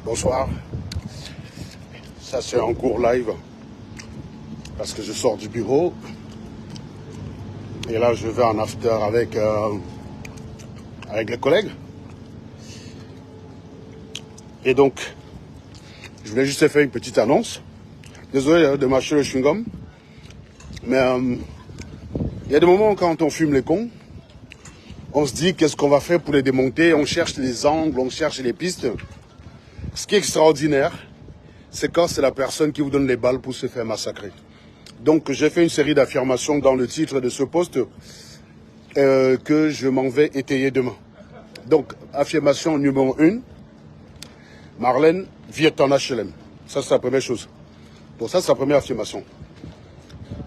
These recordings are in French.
Bonsoir. Ça c'est un court live parce que je sors du bureau et là je vais en after avec les collègues. Et donc, je voulais juste faire une petite annonce. Désolé de mâcher le chewing-gum, mais il y a des moments où quand on fume les cons, on se dit qu'est-ce qu'on va faire pour les démonter, on cherche les angles, on cherche les pistes. Ce qui est extraordinaire, c'est quand c'est la personne qui vous donne les balles pour se faire massacrer. Donc j'ai fait une série d'affirmations dans le titre de ce post que je m'en vais étayer demain. Donc, affirmation numéro 1, Marlène vit en HLM. Ça, c'est la première chose. Donc ça, c'est la première affirmation.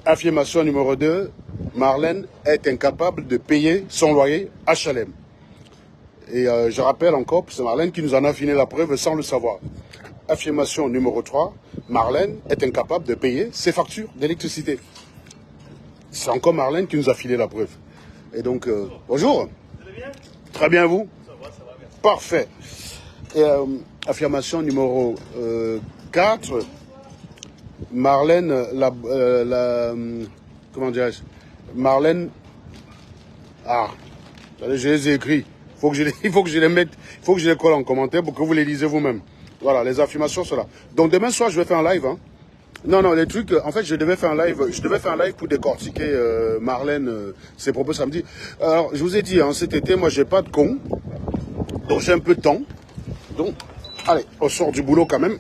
Affirmation numéro 2, Marlène est incapable de payer son loyer HLM. Et je rappelle encore, c'est Marlène qui nous en a filé la preuve sans le savoir. Affirmation numéro 3, Marlène est incapable de payer ses factures d'électricité. C'est encore Marlène qui nous a filé la preuve. Et donc, bonjour. Vous allez bien? Très bien, vous? Ça va, merci. Parfait. Et affirmation numéro 4, Marlène, comment dirais-je? Marlène, je les ai écrits. Il faut que je les mette, il faut que je les colle en commentaire pour que vous les lisez vous-même. Voilà, les affirmations sont là. Donc demain soir, je vais faire un live. Hein. Non, les trucs, en fait, je devais faire un live pour décortiquer Marlène, ses propos samedi. Alors, je vous ai dit, hein, cet été, moi, j'ai pas de con. Donc, j'ai un peu de temps. Donc, allez, on sort du boulot quand même.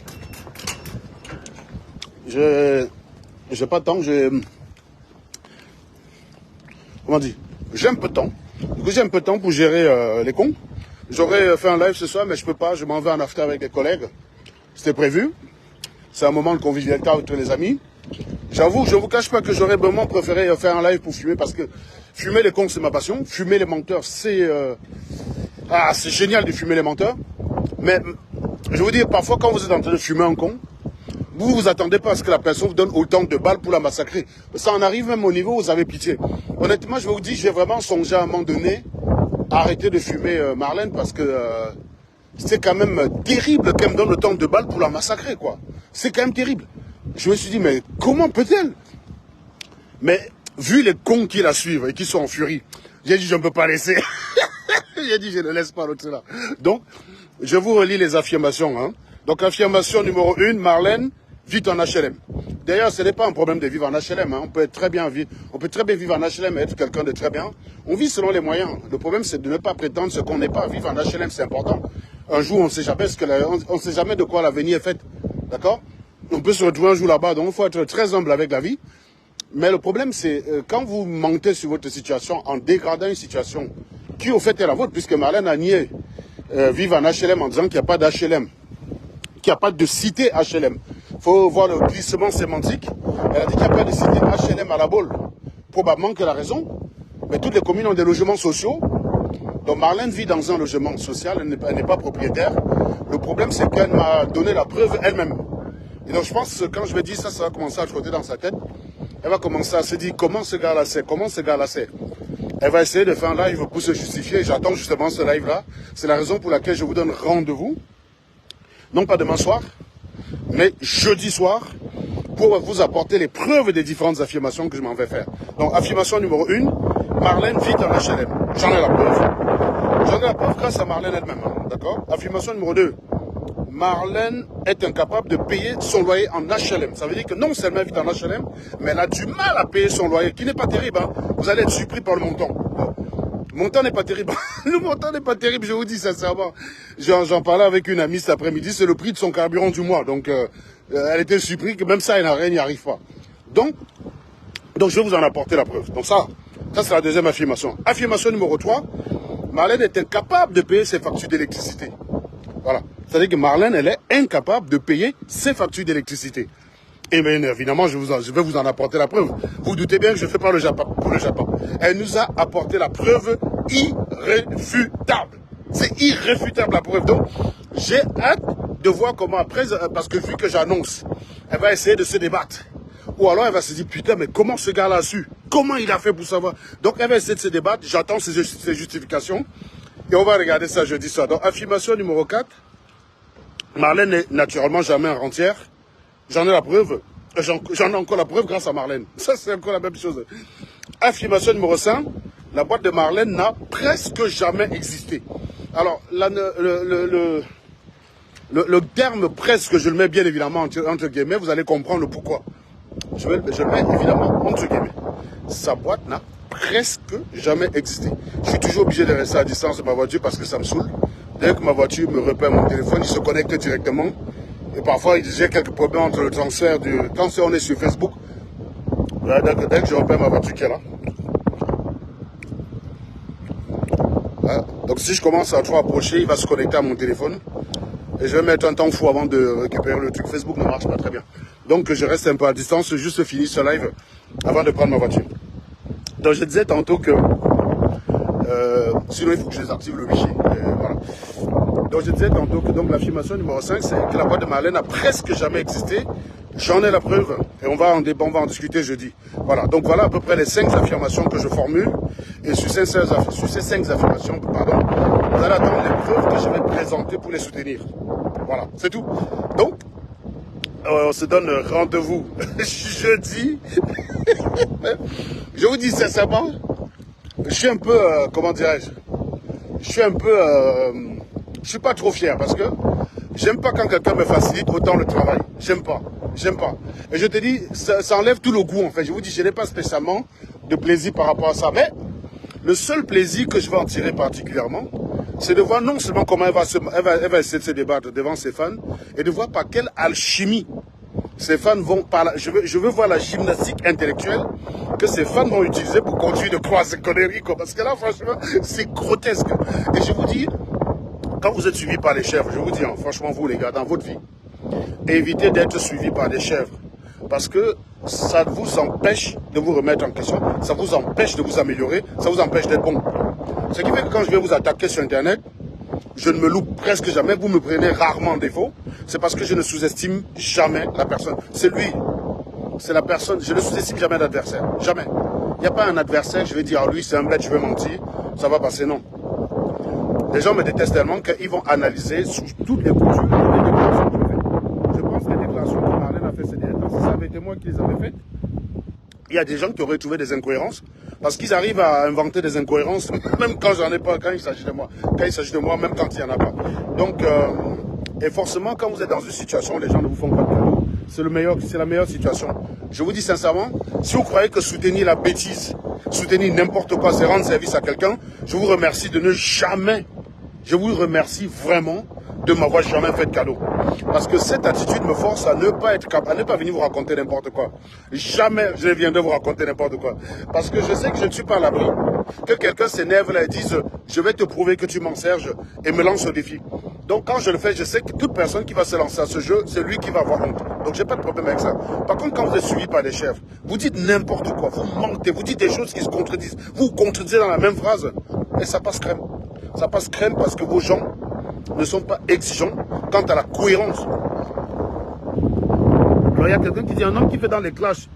J'ai pas de temps, comment dire, j'ai un peu de temps. Du coup, j'ai un peu de temps pour gérer les cons. J'aurais fait un live ce soir, mais je peux pas, je m'en vais en after avec les collègues. C'était prévu. C'est un moment de convivialité entre les amis. J'avoue, je ne vous cache pas que j'aurais vraiment préféré faire un live pour fumer, parce que fumer les cons, c'est ma passion. Fumer les menteurs, c'est génial de fumer les menteurs. Mais je vous dis, parfois, quand vous êtes en train de fumer un con, vous vous attendez pas à ce que la personne vous donne autant de balles pour la massacrer. Ça en arrive même au niveau où vous avez pitié. Honnêtement, je vous dis, j'ai vraiment songé à un moment donné à arrêter de fumer Marlène, parce que c'est quand même terrible qu'elle me donne autant de balles pour la massacrer, quoi. C'est quand même terrible. Je me suis dit, mais comment peut-elle? Mais vu les cons qui la suivent et qui sont en furie, j'ai dit, je ne peux pas laisser. J'ai dit, je ne laisse pas l'autre là. Donc, je vous relis les affirmations. Hein. Donc, affirmation numéro 1, Marlène vit en HLM. D'ailleurs, ce n'est pas un problème de vivre en HLM. Hein. On peut très bien vivre en HLM et être quelqu'un de très bien. On vit selon les moyens. Le problème, c'est de ne pas prétendre ce qu'on n'est pas. Vivre en HLM, c'est important. Un jour, on ne sait jamais de quoi l'avenir est fait. D'accord? On peut se retrouver un jour là-bas. Donc, il faut être très humble avec la vie. Mais le problème, c'est quand vous mentez sur votre situation en dégradant une situation qui, au fait, est la vôtre, puisque Marlène a nié vivre en HLM en disant qu'il n'y a pas d'HLM, qu'il n'y a pas de cité HLM. Il faut voir le glissement sémantique. Elle a dit qu'il n'y a pas de cité HLM à la Baule. Probablement qu'elle a raison. Mais toutes les communes ont des logements sociaux. Donc Marlène vit dans un logement social, elle n'est pas propriétaire. Le problème, c'est qu'elle m'a donné la preuve elle-même. Et donc je pense que quand je vais dire ça, ça va commencer à trotter dans sa tête. Elle va commencer à se dire comment ce gars-là sait, Elle va essayer de faire un live pour se justifier. J'attends justement ce live-là. C'est la raison pour laquelle je vous donne rendez-vous. Non pas demain soir, mais jeudi soir, pour vous apporter les preuves des différentes affirmations que je m'en vais faire. Donc, affirmation numéro 1, Marlène vit en HLM. J'en ai la preuve. J'en ai la preuve grâce à Marlène elle-même. Hein, d'accord? Affirmation numéro 2, Marlène est incapable de payer son loyer en HLM. Ça veut dire que non seulement elle vit en HLM, mais elle a du mal à payer son loyer, qui n'est pas terrible. Hein. Vous allez être surpris par le montant. Le montant n'est pas terrible. Le montant n'est pas terrible, je vous dis sincèrement. J'en parlais avec une amie cet après-midi, c'est le prix de son carburant du mois. Donc, elle était surprise que même ça, elle n'y arrive pas. Donc, je vais vous en apporter la preuve. Donc ça c'est la deuxième affirmation. Affirmation numéro 3, Marlène est incapable de payer ses factures d'électricité. Voilà. C'est-à-dire que Marlène, elle est incapable de payer ses factures d'électricité. Et bien évidemment, je vais vous en apporter la preuve. Vous doutez bien que je ne fais pas le Japon pour le Japon. Elle nous a apporté la preuve irréfutable. C'est irréfutable la preuve. Donc, j'ai hâte de voir comment après, parce que vu que j'annonce, elle va essayer de se débattre. Ou alors elle va se dire, putain, mais comment ce gars-là a su? Comment il a fait pour savoir? Donc elle va essayer de se débattre, j'attends ses justifications. Et on va regarder ça jeudi soir. Donc affirmation numéro 4, Marlène n'est naturellement jamais en rentière. J'en ai la preuve. J'en ai encore la preuve grâce à Marlène. Ça, c'est encore la même chose. Affirmation numéro 5. La boîte de Marlène n'a presque jamais existé. Alors, le terme presque, je le mets bien évidemment entre guillemets, vous allez comprendre le pourquoi. Je le mets évidemment entre guillemets. Sa boîte n'a presque jamais existé. Je suis toujours obligé de rester à distance de ma voiture parce que ça me saoule. Dès que ma voiture me repère mon téléphone, il se connecte directement. Et parfois, j'ai quelques problèmes entre le transfert du... Quand on est sur Facebook, dès que je repère ma voiture qui est là. Voilà. Donc si je commence à trop approcher, il va se connecter à mon téléphone. Et je vais mettre un temps fou avant de récupérer le truc. Facebook ne marche pas très bien. Donc je reste un peu à distance, juste finir ce live avant de prendre ma voiture. Donc je disais tantôt que... sinon il faut que je désactive le wifi. Voilà. Donc je disais tantôt que l'affirmation numéro 5, c'est que la boîte de Marlène n'a presque jamais existé. J'en ai la preuve et on va en discuter jeudi. Voilà, donc voilà à peu près les 5 affirmations que je formule. Et sur ces 5 affirmations, pardon, vous allez attendre les preuves que je vais présenter pour les soutenir. Voilà, c'est tout. Donc, on se donne rendez-vous jeudi. Je vous dis sincèrement, je suis un peu, comment dirais-je, je suis pas trop fier parce que j'aime pas quand quelqu'un me facilite autant le travail. J'aime pas. Et je te dis, ça enlève tout le goût en fait. Je vous dis, je n'ai pas spécialement de plaisir par rapport à ça. Mais le seul plaisir que je vais en tirer particulièrement, c'est de voir non seulement comment elle va essayer de se débattre devant ses fans, et de voir par quelle alchimie ces fans vont je veux voir la gymnastique intellectuelle que ces fans vont utiliser pour continuer de croire ces conneries, quoi. Parce que là, franchement, c'est grotesque. Et je vous dis, quand vous êtes suivis par les chèvres, je vous dis, hein, franchement, vous les gars, dans votre vie, évitez d'être suivis par des chèvres. Parce que ça vous empêche de vous remettre en question, ça vous empêche de vous améliorer, ça vous empêche d'être bon. Ce qui fait que quand je viens vous attaquer sur Internet, je ne me loupe presque jamais, vous me prenez rarement en défaut. C'est parce que je ne sous-estime jamais la personne. C'est lui, c'est la personne, je ne sous-estime jamais l'adversaire, jamais. Il n'y a pas un adversaire, je vais dire, ah, lui c'est un bled, je vais mentir, ça va passer, non. Les gens me détestent tellement qu'ils vont analyser sous toutes les coutures les déclarations que je fais. Je pense que les déclarations que Marlène a fait ces derniers temps, si ça avait été moi qui les avais faites, il y a des gens qui auraient trouvé des incohérences, parce qu'ils arrivent à inventer des incohérences, même quand j'en ai pas, quand il s'agit de moi. Quand il s'agit de moi, même quand il n'y en a pas. Donc, et forcément, quand vous êtes dans une situation où les gens ne vous font pas de cadeau, c'est la meilleure situation. Je vous dis sincèrement, si vous croyez que soutenir la bêtise, soutenir n'importe quoi, c'est rendre service à quelqu'un, je vous remercie de ne jamais, je vous remercie vraiment de m'avoir jamais fait de cadeau. Parce que cette attitude me force à ne pas être capable, à ne pas venir vous raconter n'importe quoi. Jamais je ne viendrai vous raconter n'importe quoi. Parce que je sais que je ne suis pas à l'abri. Que quelqu'un s'énerve là et dise, je vais te prouver que tu m'en Serge, et me lance au défi. Donc quand je le fais, je sais que toute personne qui va se lancer à ce jeu, c'est lui qui va avoir honte. Donc j'ai pas de problème avec ça. Par contre, quand vous êtes suivi par des chefs, vous dites n'importe quoi, vous mentez, vous dites des choses qui se contredisent. Vous contredisez dans la même phrase, et ça passe crème. Ça passe crème parce que vos gens ne sont pas exigeants quant à la cohérence. Alors il y a quelqu'un qui dit, un homme qui fait dans les clashs,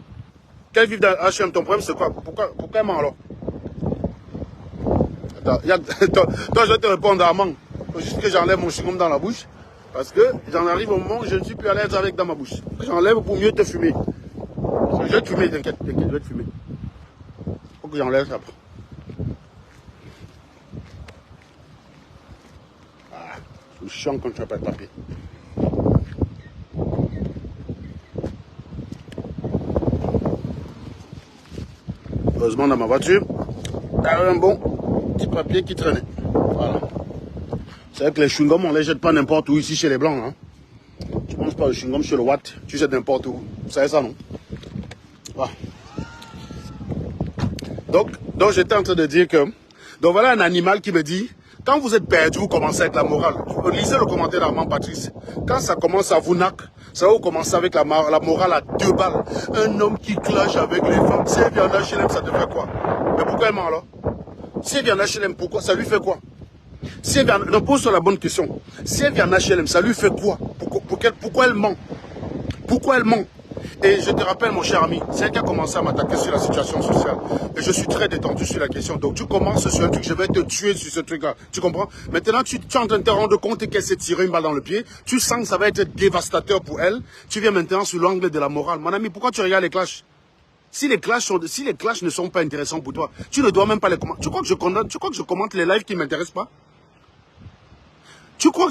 qu'elle vive dans H&M, ton problème c'est quoi? Pourquoi elle ment alors? Attends, toi je vais te répondre à manque. Il faut juste que j'enlève mon chewing-gum dans la bouche. Parce que j'en arrive au moment où je ne suis plus à l'aise avec dans ma bouche. J'enlève pour mieux te fumer. Je vais te fumer, t'inquiète, je vais te fumer. Il faut que j'enlève ça. Ah, c'est chiant quand tu n'as pas de papier. Heureusement dans ma voiture, il y avait un bon petit papier qui traînait. Voilà. C'est vrai que les chewing-gums, on ne les jette pas n'importe où ici chez les Blancs. Hein. Tu ne manges pas le chewing-gum chez le Watt, tu jettes n'importe où. Vous savez ça, non? Voilà. Donc j'étais en train de dire que... Donc voilà un animal qui me dit, quand vous êtes perdu, vous commencez avec la morale. Lisez le commentaire d'Armand Patrice. Quand ça commence à vous nac, ça va vous commencer avec la morale à 2 balles. Un homme qui clash avec les femmes, si elle vient en HLM, ça te fait quoi? Mais pourquoi elle ment alors? Si elle vient en HLM, pourquoi? Ça lui fait quoi? Si elle vient, non, pose-toi la bonne question. Si elle vient en HLM, ça lui fait quoi? Pourquoi elle ment? Pourquoi elle ment? Et je te rappelle, mon cher ami, c'est elle qui a commencé à m'attaquer sur la situation sociale. Et je suis très détendu sur la question. Donc tu commences sur un truc, je vais te tuer sur ce truc-là. Tu comprends? Maintenant, tu es en train de te rendre compte qu'elle s'est tirée une balle dans le pied. Tu sens que ça va être dévastateur pour elle. Tu viens maintenant sur l'angle de la morale. Mon ami, pourquoi tu regardes les clashs? Si les clashs ne sont pas intéressants pour toi, tu ne dois même pas les commenter. Tu crois que je commente les lives qui ne m'intéressent pas? Tu crois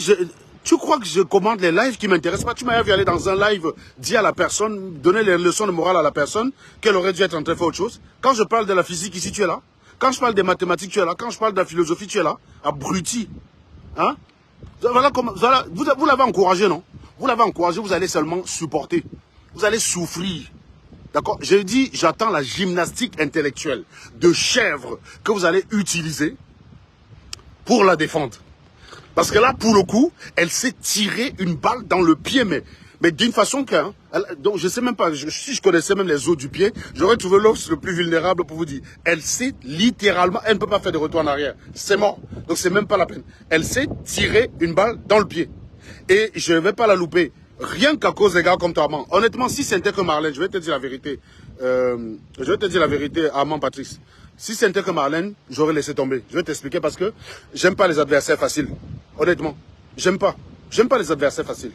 que je commande les lives qui ne m'intéressent pas? Tu m'as vu aller dans un live, dire à la personne, donner les leçons de morale à la personne, qu'elle aurait dû être en train de faire autre chose. Quand je parle de la physique ici, tu es là. Quand je parle des mathématiques, tu es là. Quand je parle de la philosophie, tu es là. Abruti. Hein? Voilà comment, voilà, vous l'avez encouragé, non? Vous l'avez encouragé, vous allez seulement supporter. Vous allez souffrir. D'accord? J'ai dit, j'attends la gymnastique intellectuelle de chèvre que vous allez utiliser pour la défendre. Parce que là, pour le coup, elle s'est tirée une balle dans le pied, mais d'une façon que... Hein, donc je sais même pas, si je connaissais même les os du pied, j'aurais trouvé l'os le plus vulnérable pour vous dire. Elle s'est littéralement... Elle ne peut pas faire de retour en arrière. C'est mort. Donc c'est même pas la peine. Elle s'est tirée une balle dans le pied. Et je ne vais pas la louper. Rien qu'à cause des gars comme toi, Armand. Honnêtement, si c'était que Marlène, je vais te dire la vérité. Je vais te dire la vérité, Armand Patrice. Si c'était que Marlène, j'aurais laissé tomber. Je vais t'expliquer parce que j'aime pas les adversaires faciles. Honnêtement, j'aime pas. J'aime pas les adversaires faciles.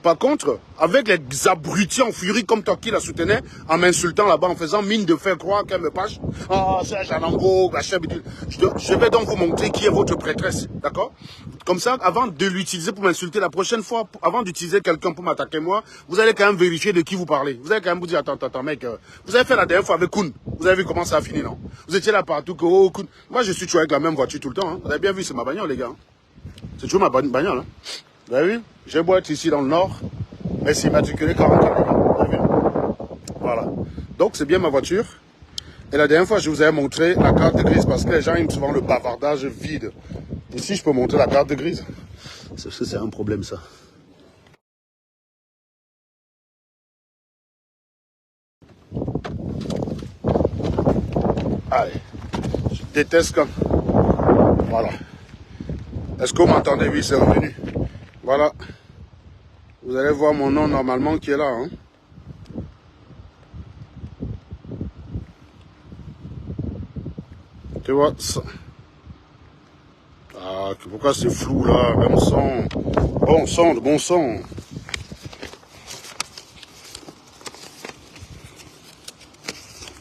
Par contre, avec les abrutis en furie comme toi qui la soutenais, en m'insultant là-bas, en faisant mine de faire croire qu'elle me pâche, ah, c'est Janango, je vais donc vous montrer qui est votre prêtresse, d'accord? Comme ça, avant de l'utiliser pour m'insulter, la prochaine fois, avant d'utiliser quelqu'un pour m'attaquer moi, vous allez quand même vérifier de qui vous parlez. Vous allez quand même vous dire, attends, mec, vous avez fait la dernière fois avec Koun. Vous avez vu comment ça a fini, non? Vous étiez là partout, que, oh, Koun. Moi, je suis toujours avec la même voiture tout le temps, hein. Vous avez bien vu, c'est ma bagnole, les gars. C'est toujours ma bagnole, hein. Vous avez vu? J'ai beau être ici dans le nord, mais c'est immatriculé 44, les gars. Vous avez vu? Voilà. Donc, c'est bien ma voiture. Et la dernière fois, je vous avais montré la carte grise parce que les gens aiment souvent le bavardage vide. Ici, je peux montrer la carte grise. C'est un problème, ça. Allez. Je déteste quand... Voilà. Est-ce que vous m'entendez? Oui, c'est revenu. Voilà. Vous allez voir mon nom normalement qui est là. Hein. Tu vois ça. Ah, pourquoi c'est flou là? Même son. Bon son, de bon son.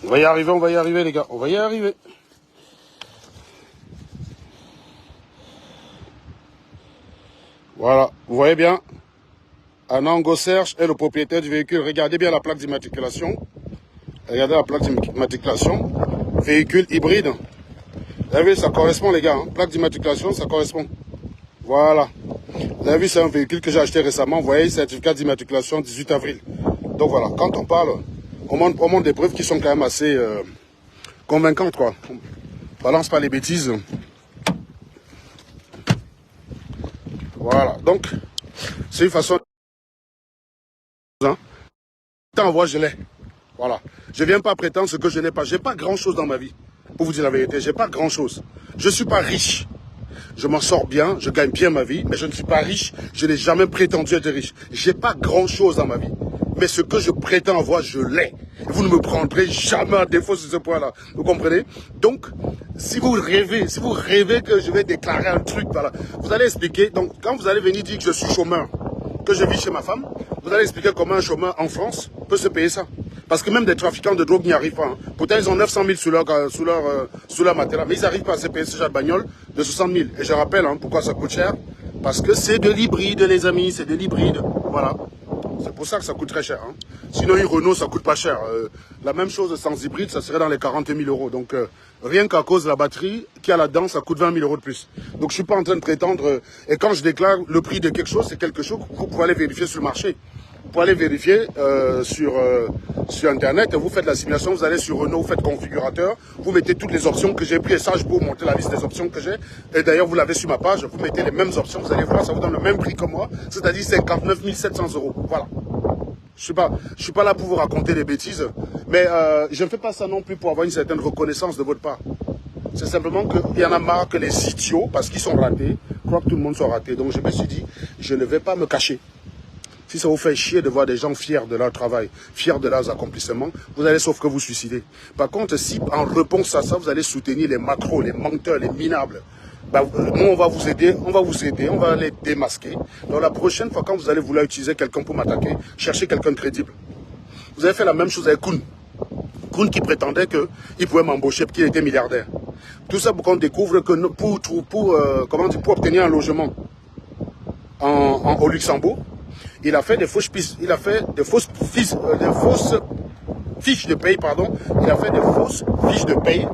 On va y arriver les gars. On va y arriver. Voilà, vous voyez bien. Anango Serge est le propriétaire du véhicule. Regardez bien la plaque d'immatriculation. Regardez la plaque d'immatriculation. Véhicule hybride. Vous avez vu, ça correspond les gars. Hein. Plaque d'immatriculation, ça correspond. Voilà. Vous avez vu, c'est un véhicule que j'ai acheté récemment. Vous voyez, certificat d'immatriculation 18 avril. Donc voilà, quand on parle, on montre des preuves qui sont quand même assez convaincantes, quoi. On balance pas les bêtises. Voilà, donc, c'est une façon... Hein. T'envoies, je l'ai. Voilà. Je ne viens pas prétendre ce que je n'ai pas. Je n'ai pas grand-chose dans ma vie. Pour vous dire la vérité, je n'ai pas grand-chose. Je ne suis pas riche. Je m'en sors bien, je gagne bien ma vie, mais je ne suis pas riche. Je n'ai jamais prétendu être riche. Je n'ai pas grand-chose dans ma vie. Mais ce que je prétends avoir, je l'ai. Vous ne me prendrez jamais à défaut sur ce point-là. Vous comprenez? Donc, si vous rêvez que je vais déclarer un truc, voilà, vous allez expliquer. Donc, quand vous allez venir dire que je suis chômeur, que je vis chez ma femme, vous allez expliquer comment un chômeur en France peut se payer ça. Parce que même des trafiquants de drogue n'y arrivent pas. Hein. Pourtant, ils ont 900 000 sous leur matériel. Mais ils n'arrivent pas à se payer ce genre de bagnole de 60 000. Et je rappelle hein, pourquoi ça coûte cher. Parce que c'est de l'hybride, les amis. C'est de l'hybride. Voilà. C'est pour ça que ça coûte très cher. Hein. Sinon, une Renault, ça coûte pas cher. La même chose sans hybride, ça serait dans les 40 000 euros. Donc, rien qu'à cause de la batterie qui a là-dedans, ça coûte 20 000 euros de plus. Donc, je suis pas en train de prétendre... et quand je déclare le prix de quelque chose, c'est quelque chose que vous pouvez aller vérifier sur le marché. Vous pouvez aller vérifier sur Internet, vous faites la simulation, vous allez sur Renault, vous faites configurateur, vous mettez toutes les options que j'ai prises, et ça je peux vous montrer la liste des options que j'ai, et d'ailleurs vous l'avez sur ma page, vous mettez les mêmes options, vous allez voir, ça vous donne le même prix que moi, c'est-à-dire 59 700 euros, voilà. Je suis pas là pour vous raconter des bêtises, mais je ne fais pas ça non plus pour avoir une certaine reconnaissance de votre part. C'est simplement qu'il y en a marre que les idiots, parce qu'ils sont ratés, croient que tout le monde soit raté, donc je me suis dit, je ne vais pas me cacher. si ça vous fait chier de voir des gens fiers de leur travail, fiers de leurs accomplissements, vous allez sauf que vous suicider. Par contre, si en réponse à ça, vous allez soutenir les macros, les menteurs, les minables, bah, nous, on va vous aider, on va les démasquer. Donc la prochaine fois, quand vous allez vouloir utiliser quelqu'un pour m'attaquer, cherchez quelqu'un de crédible. Vous avez fait la même chose avec Kuhn. Kuhn qui prétendait qu'il pouvait m'embaucher parce qu'il était milliardaire. Tout ça pour qu'on découvre que pour obtenir un logement au Luxembourg, il a fait des fausses fiches de paye, pardon. Il a fait des fausses fiches de paye.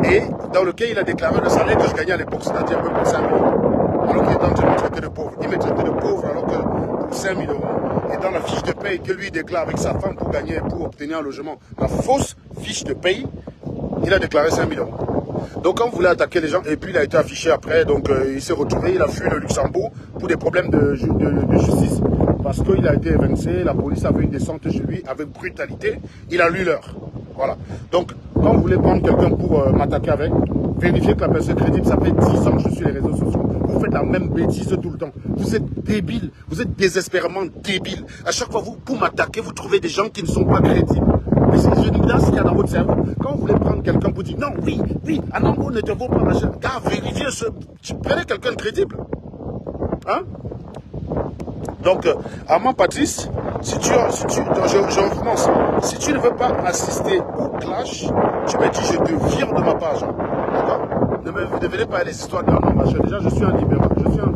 Et dans lequel il a déclaré le salaire que je gagnais à l'époque, c'est-à-dire à peu près 5 000 euros. Alors qu'il était en train de me traiter de pauvre. Il me traitait de pauvre alors que pour 5 000 euros. Et dans la fiche de paye que lui déclare avec sa femme pour obtenir un logement, la fausse fiche de paye, il a déclaré 5 000 euros. Donc quand vous voulez attaquer les gens, et puis il a été affiché après, donc il s'est retrouvé, il a fui le Luxembourg pour des problèmes de justice. Parce qu'il a été évincé, la police a fait une descente chez lui avec brutalité, il a lu l'heure. Voilà. Donc, quand vous voulez prendre quelqu'un pour m'attaquer avec, vérifiez que la personne est crédible. Ça fait 10 ans que je suis sur les réseaux sociaux. Vous faites la même bêtise tout le temps. Vous êtes débile. Vous êtes désespérément débile. À chaque fois, pour m'attaquer, vous trouvez des gens qui ne sont pas crédibles. Mais je ne sais pas ce qu'il y a dans votre cerveau. Quand vous voulez prendre quelqu'un pour dire non, oui, Anambo ne te vaut pas machin. Car vérifiez prenez quelqu'un de crédible. Hein? Donc, Armand Patrice, si tu ne veux pas assister au clash, tu me dis, je te vire de ma page. Hein. D'accord? Ne me venez pas les histoires d'Armand machin. Déjà, je suis un libéral. Je suis un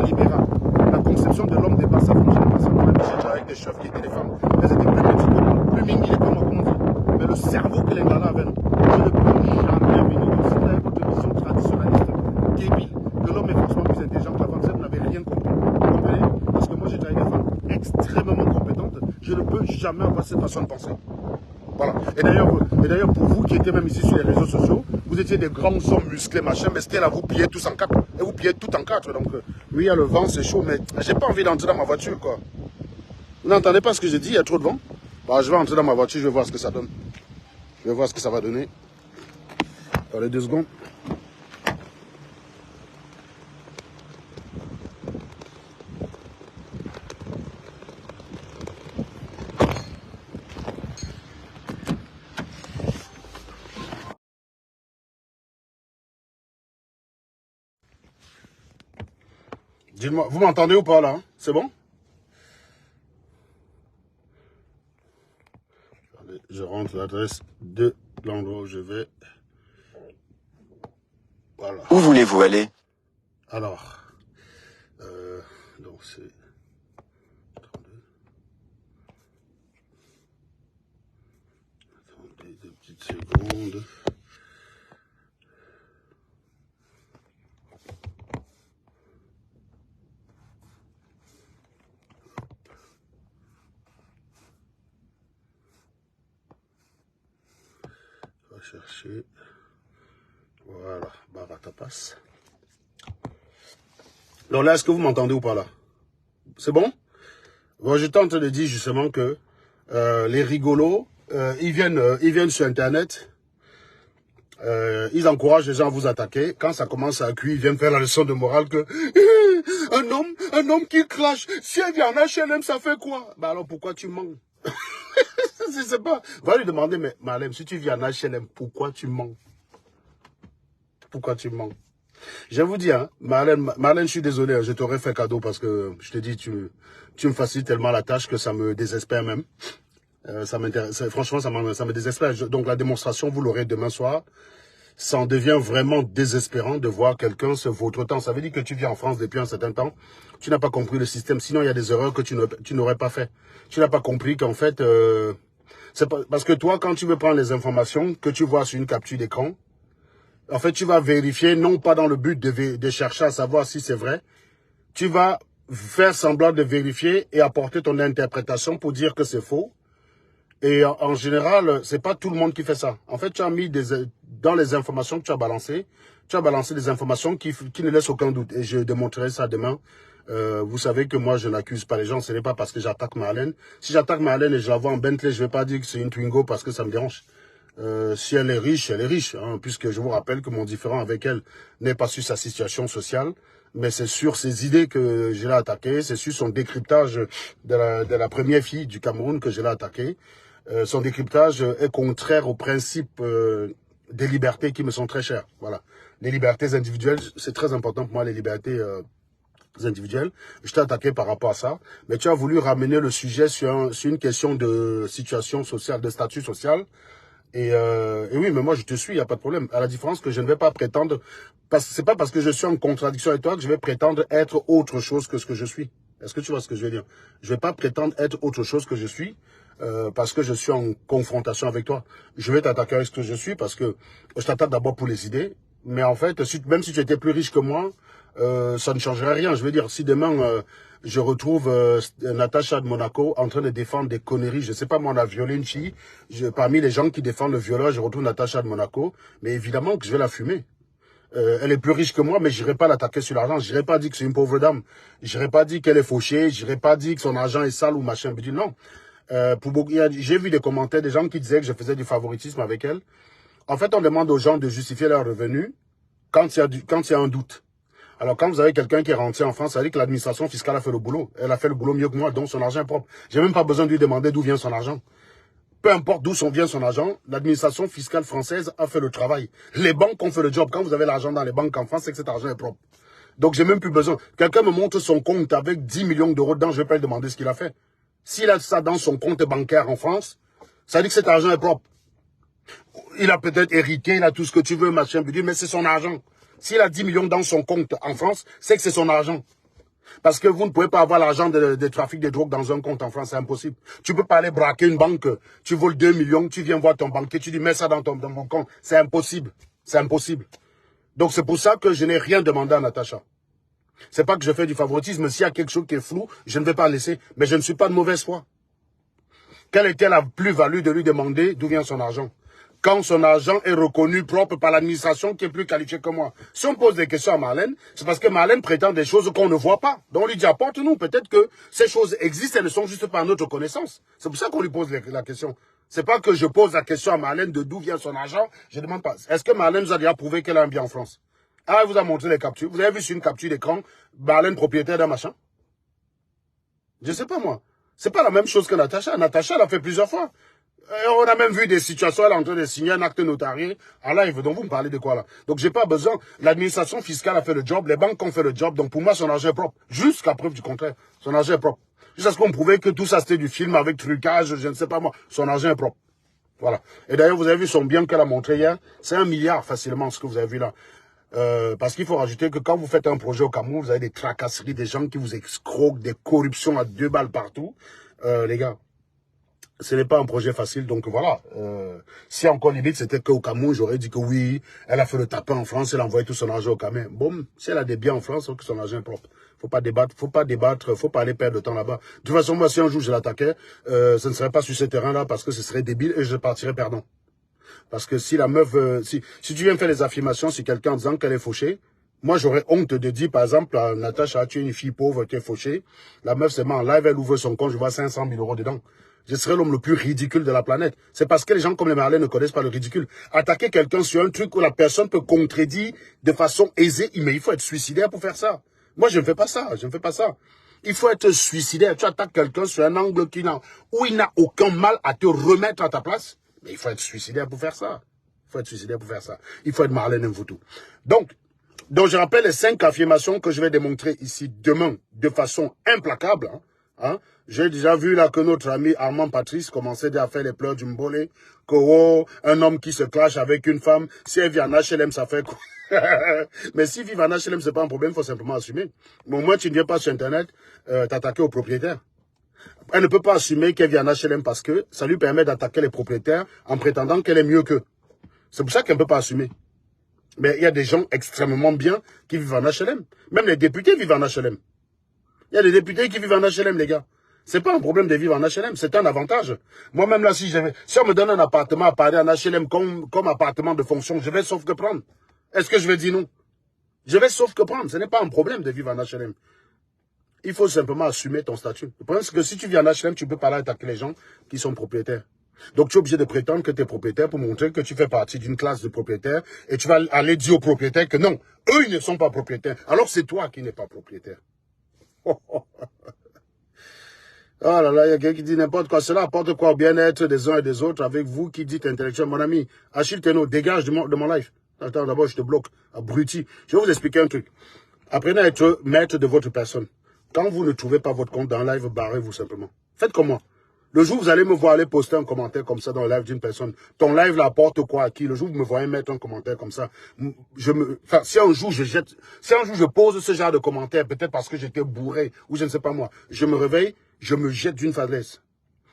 libéral. La conception de l'homme dépasse sa fonction. Parce que moi, j'ai déjà avec des chefs qui étaient des femmes. Elles étaient plus petites que moi, plus minguées comme moi, comme on dit. Mais le cerveau que les gars-là avaient, je ne peux jamais venir ici avec votre vision traditionnaliste débile. Que l'homme est forcément plus intelligent que la femme. Vous n'avez rien compris. Vous comprenez? Parce que moi, j'ai déjà des femmes extrêmement compétentes. Je ne peux jamais avoir cette façon de penser. Voilà. Et d'ailleurs, pour vous qui étiez même ici sur les réseaux sociaux, vous étiez des grands hommes musclés, machin, mais c'était là, vous pliez tous en quatre. Et vous pliez tout en quatre. Donc, oui, il y a le vent, c'est chaud, mais j'ai pas envie d'entrer dans ma voiture, quoi. Vous n'entendez pas ce que je dis? Il y a trop de vent. Bah, je vais entrer dans ma voiture, je vais voir ce que ça donne. Je vais voir ce que ça va donner. Attendez 2 secondes. Dites-moi, vous m'entendez ou pas là? C'est bon? Allez, je rentre l'adresse de l'endroit où je vais. Voilà. Où voulez-vous aller? Alors, donc c'est... Attendez 2 petites secondes. On va chercher. Voilà, Baratapas. Donc là, est-ce que vous m'entendez ou pas là? C'est bon? Bon, j'étais en train de dire justement que les rigolos, ils viennent sur Internet, ils encouragent les gens à vous attaquer. Quand ça commence à cuire, ils viennent faire la leçon de morale que un homme qui crache, si elle vient en HLM, ça fait quoi? Bah alors pourquoi tu mens? Je sais pas. Va lui demander, mais Marlène, si tu viens en HLM, pourquoi tu mens? Pourquoi tu mens? Je vous dis, hein, Marlène, je suis désolé, je t'aurais fait cadeau parce que je te dis, tu me facilites tellement la tâche que ça me désespère même. Ça m'intéresse, franchement, ça me désespère. Donc la démonstration, vous l'aurez demain soir. Ça en devient vraiment désespérant de voir quelqu'un se vaut autant. Ça veut dire que tu vis en France depuis un certain temps. Tu n'as pas compris le système. Sinon, il y a des erreurs que tu n'aurais pas fait. Tu n'as pas compris qu'en fait, c'est pas, parce que toi, quand tu veux prendre les informations que tu vois sur une capture d'écran, en fait, tu vas vérifier, non pas dans le but de chercher à savoir si c'est vrai. Tu vas faire semblant de vérifier et apporter ton interprétation pour dire que c'est faux. Et en général, c'est pas tout le monde qui fait ça. En fait, tu as mis dans les informations que tu as balancé des informations qui ne laissent aucun doute. Et je démontrerai ça demain. Vous savez que moi, je n'accuse pas les gens. Ce n'est pas parce que j'attaque Marlène. Si j'attaque Marlène et je la vois en Bentley, je vais pas dire que c'est une Twingo parce que ça me dérange. Si elle est riche, hein, puisque je vous rappelle que mon différend avec elle n'est pas sur sa situation sociale. mais c'est sur ses idées que je l'ai attaqué, c'est sur son décryptage de la première fille du Cameroun que je l'ai attaqué. Son décryptage est contraire aux principes des libertés qui me sont très chères. Voilà. Les libertés individuelles, c'est très important pour moi, les libertés individuelles. Je t'ai attaqué par rapport à ça, mais tu as voulu ramener le sujet sur une question de situation sociale, de statut social. Et oui, mais moi je te suis, il n'y a pas de problème. À la différence que je ne vais pas prétendre, c'est pas parce que je suis en contradiction avec toi que je vais prétendre être autre chose que ce que je suis. Est-ce que tu vois ce que je veux dire? Je ne vais pas prétendre être autre chose que je suis parce que je suis en confrontation avec toi. Je vais t'attaquer avec ce que je suis parce que je t'attaque d'abord pour les idées. Mais en fait, même si tu étais plus riche que moi, ça ne changerait rien. Je veux dire, si demain je retrouve Natacha de Monaco en train de défendre des conneries, je sais pas, moi on a violé une fille, parmi les gens qui défendent le violeur, je retrouve Natacha de Monaco, mais évidemment que je vais la fumer. Elle est plus riche que moi, mais j'irai pas l'attaquer sur l'argent. J'irai pas dire que c'est une pauvre dame. J'irai pas dire qu'elle est fauchée. J'irai pas dire que son argent est sale ou machin. Non. J'ai vu des commentaires des gens qui disaient que je faisais du favoritisme avec elle. En fait, on demande aux gens de justifier leurs revenus quand il y a un doute. Alors, quand vous avez quelqu'un qui est rentré en France, ça veut dire que l'administration fiscale a fait le boulot. Elle a fait le boulot mieux que moi, donc son argent est propre. J'ai même pas besoin de lui demander d'où vient son argent. Peu importe d'où vient son argent, l'administration fiscale française a fait le travail. Les banques ont fait le job. Quand vous avez l'argent dans les banques en France, c'est que cet argent est propre. Donc, j'ai même plus besoin. Quelqu'un me montre son compte avec 10 millions d'euros dedans, je vais pas lui demander ce qu'il a fait. S'il a ça dans son compte bancaire en France, ça veut dire que cet argent est propre. Il a peut-être hérité, il a tout ce que tu veux, machin, mais c'est son argent. S'il a 10 millions dans son compte en France, c'est que c'est son argent. Parce que vous ne pouvez pas avoir l'argent de trafic de drogue dans un compte en France, c'est impossible. Tu peux pas aller braquer une banque, tu voles 2 millions, tu viens voir ton banquier, tu dis mets ça dans mon compte. C'est impossible. C'est impossible. Donc c'est pour ça que je n'ai rien demandé à Natacha. C'est pas que je fais du favoritisme, s'il y a quelque chose qui est flou, je ne vais pas laisser. Mais je ne suis pas de mauvaise foi. Quelle était la plus-value de lui demander d'où vient son argent? Quand son argent est reconnu propre par l'administration qui est plus qualifiée que moi. Si on pose des questions à Marlène, c'est parce que Marlène prétend des choses qu'on ne voit pas. Donc on lui dit apporte-nous, peut-être que ces choses existent, elles ne sont juste pas à notre connaissance. C'est pour ça qu'on lui pose la question. C'est pas que je pose la question à Marlène de d'où vient son argent, je demande pas. Est-ce que Marlène nous a déjà prouvé qu'elle a un bien en France? Ah, elle vous a montré les captures. Vous avez vu sur une capture d'écran, Marlène propriétaire d'un machin? Je sais pas moi. C'est pas la même chose que Natacha. Natacha l'a fait plusieurs fois. On a même vu des situations, elle est en train de signer un acte notarié en live. Donc vous me parlez de quoi là? Donc j'ai pas besoin. L'administration fiscale a fait le job, les banques ont fait le job. Donc pour moi, son argent est propre. Jusqu'à preuve du contraire. Son argent est propre. Jusqu'à ce qu'on prouvait que tout ça c'était du film avec trucage, je ne sais pas moi. Son argent est propre. Voilà. Et d'ailleurs, vous avez vu son bien qu'elle a montré hier. C'est 1 milliard facilement ce que vous avez vu là. Parce qu'il faut rajouter que quand vous faites un projet au Cameroun, vous avez des tracasseries, des gens qui vous escroquent, des corruptions à 2 balles partout. Les gars, ce n'est pas un projet facile, donc voilà. Si encore limite, c'était qu'au Cameroun, j'aurais dit que oui, elle a fait le tapin en France, elle a envoyé tout son argent au Cameroun. Bon, si elle a des biens en France, que son argent est propre. Faut pas débattre, faut pas aller perdre de temps là-bas. De toute façon, moi, si un jour je l'attaquais, ce ne serait pas sur ce terrain-là parce que ce serait débile et je partirais perdant. Parce que si la meuf, si tu viens faire des affirmations sur quelqu'un en disant qu'elle est fauchée, moi j'aurais honte de dire, par exemple, Natacha, tu es une fille pauvre qui est fauchée. La meuf se met en live, elle ouvre son compte, je vois 500 000 euros dedans. Je serais l'homme le plus ridicule de la planète. C'est parce que les gens comme les Marlène ne connaissent pas le ridicule. Attaquer quelqu'un sur un truc où la personne peut contredire de façon aisée, mais il faut être suicidaire pour faire ça. Moi je ne fais pas ça, je ne fais pas ça. Il faut être suicidaire. Tu attaques quelqu'un sur un angle où il n'a aucun mal à te remettre à ta place. Mais il faut être suicidaire pour faire ça. Il faut être suicidaire pour faire ça. Il faut être Marlène Mvutu. Donc je rappelle les 5 affirmations que je vais démontrer ici demain de façon implacable. J'ai déjà vu là que notre ami Armand Patrice commençait à faire les pleurs du Mbolé. Que oh, un homme qui se clash avec une femme, si elle vit en HLM, ça fait quoi? Mais si vivre en HLM, c'est pas un problème, il faut simplement assumer. Mais au moins, tu ne viens pas sur Internet t'attaquer aux propriétaires. Elle ne peut pas assumer qu'elle vit en HLM parce que ça lui permet d'attaquer les propriétaires en prétendant qu'elle est mieux qu'eux. C'est pour ça qu'elle ne peut pas assumer. Mais il y a des gens extrêmement bien qui vivent en HLM. Même les députés vivent en HLM. Il y a des députés qui vivent en HLM, les gars. C'est pas un problème de vivre en HLM, c'est un avantage. Moi-même là, si on me donne un appartement à Paris en HLM comme appartement de fonction, je vais sauf que prendre. Est-ce que je vais dire non? Je vais sauf que prendre. Ce n'est pas un problème de vivre en HLM. Il faut simplement assumer ton statut. Le problème, c'est que si tu vis en HLM, tu peux pas aller attaquer les gens qui sont propriétaires. Donc, tu es obligé de prétendre que tu es propriétaire pour montrer que tu fais partie d'une classe de propriétaires et tu vas aller dire aux propriétaires que non, eux, ils ne sont pas propriétaires. Alors, c'est toi qui n'es pas propriétaire. Oh, oh. Oh là là, il y a quelqu'un qui dit n'importe quoi. Cela apporte quoi au bien-être des uns et des autres avec vous qui dites intellectuel. Mon ami, Achille Teno, dégage de mon live. Attends, d'abord, je te bloque. Abruti. Je vais vous expliquer un truc. Apprenez à être maître de votre personne. Quand vous ne trouvez pas votre compte dans le live, barrez-vous simplement. Faites comme moi. Le jour où vous allez me voir aller poster un commentaire comme ça dans le live d'une personne, ton live là apporte quoi à qui? Le jour où vous me voyez mettre un commentaire comme ça, si un jour je pose ce genre de commentaire, peut-être parce que j'étais bourré, ou je ne sais pas moi, je me réveille, je me jette d'une falaise.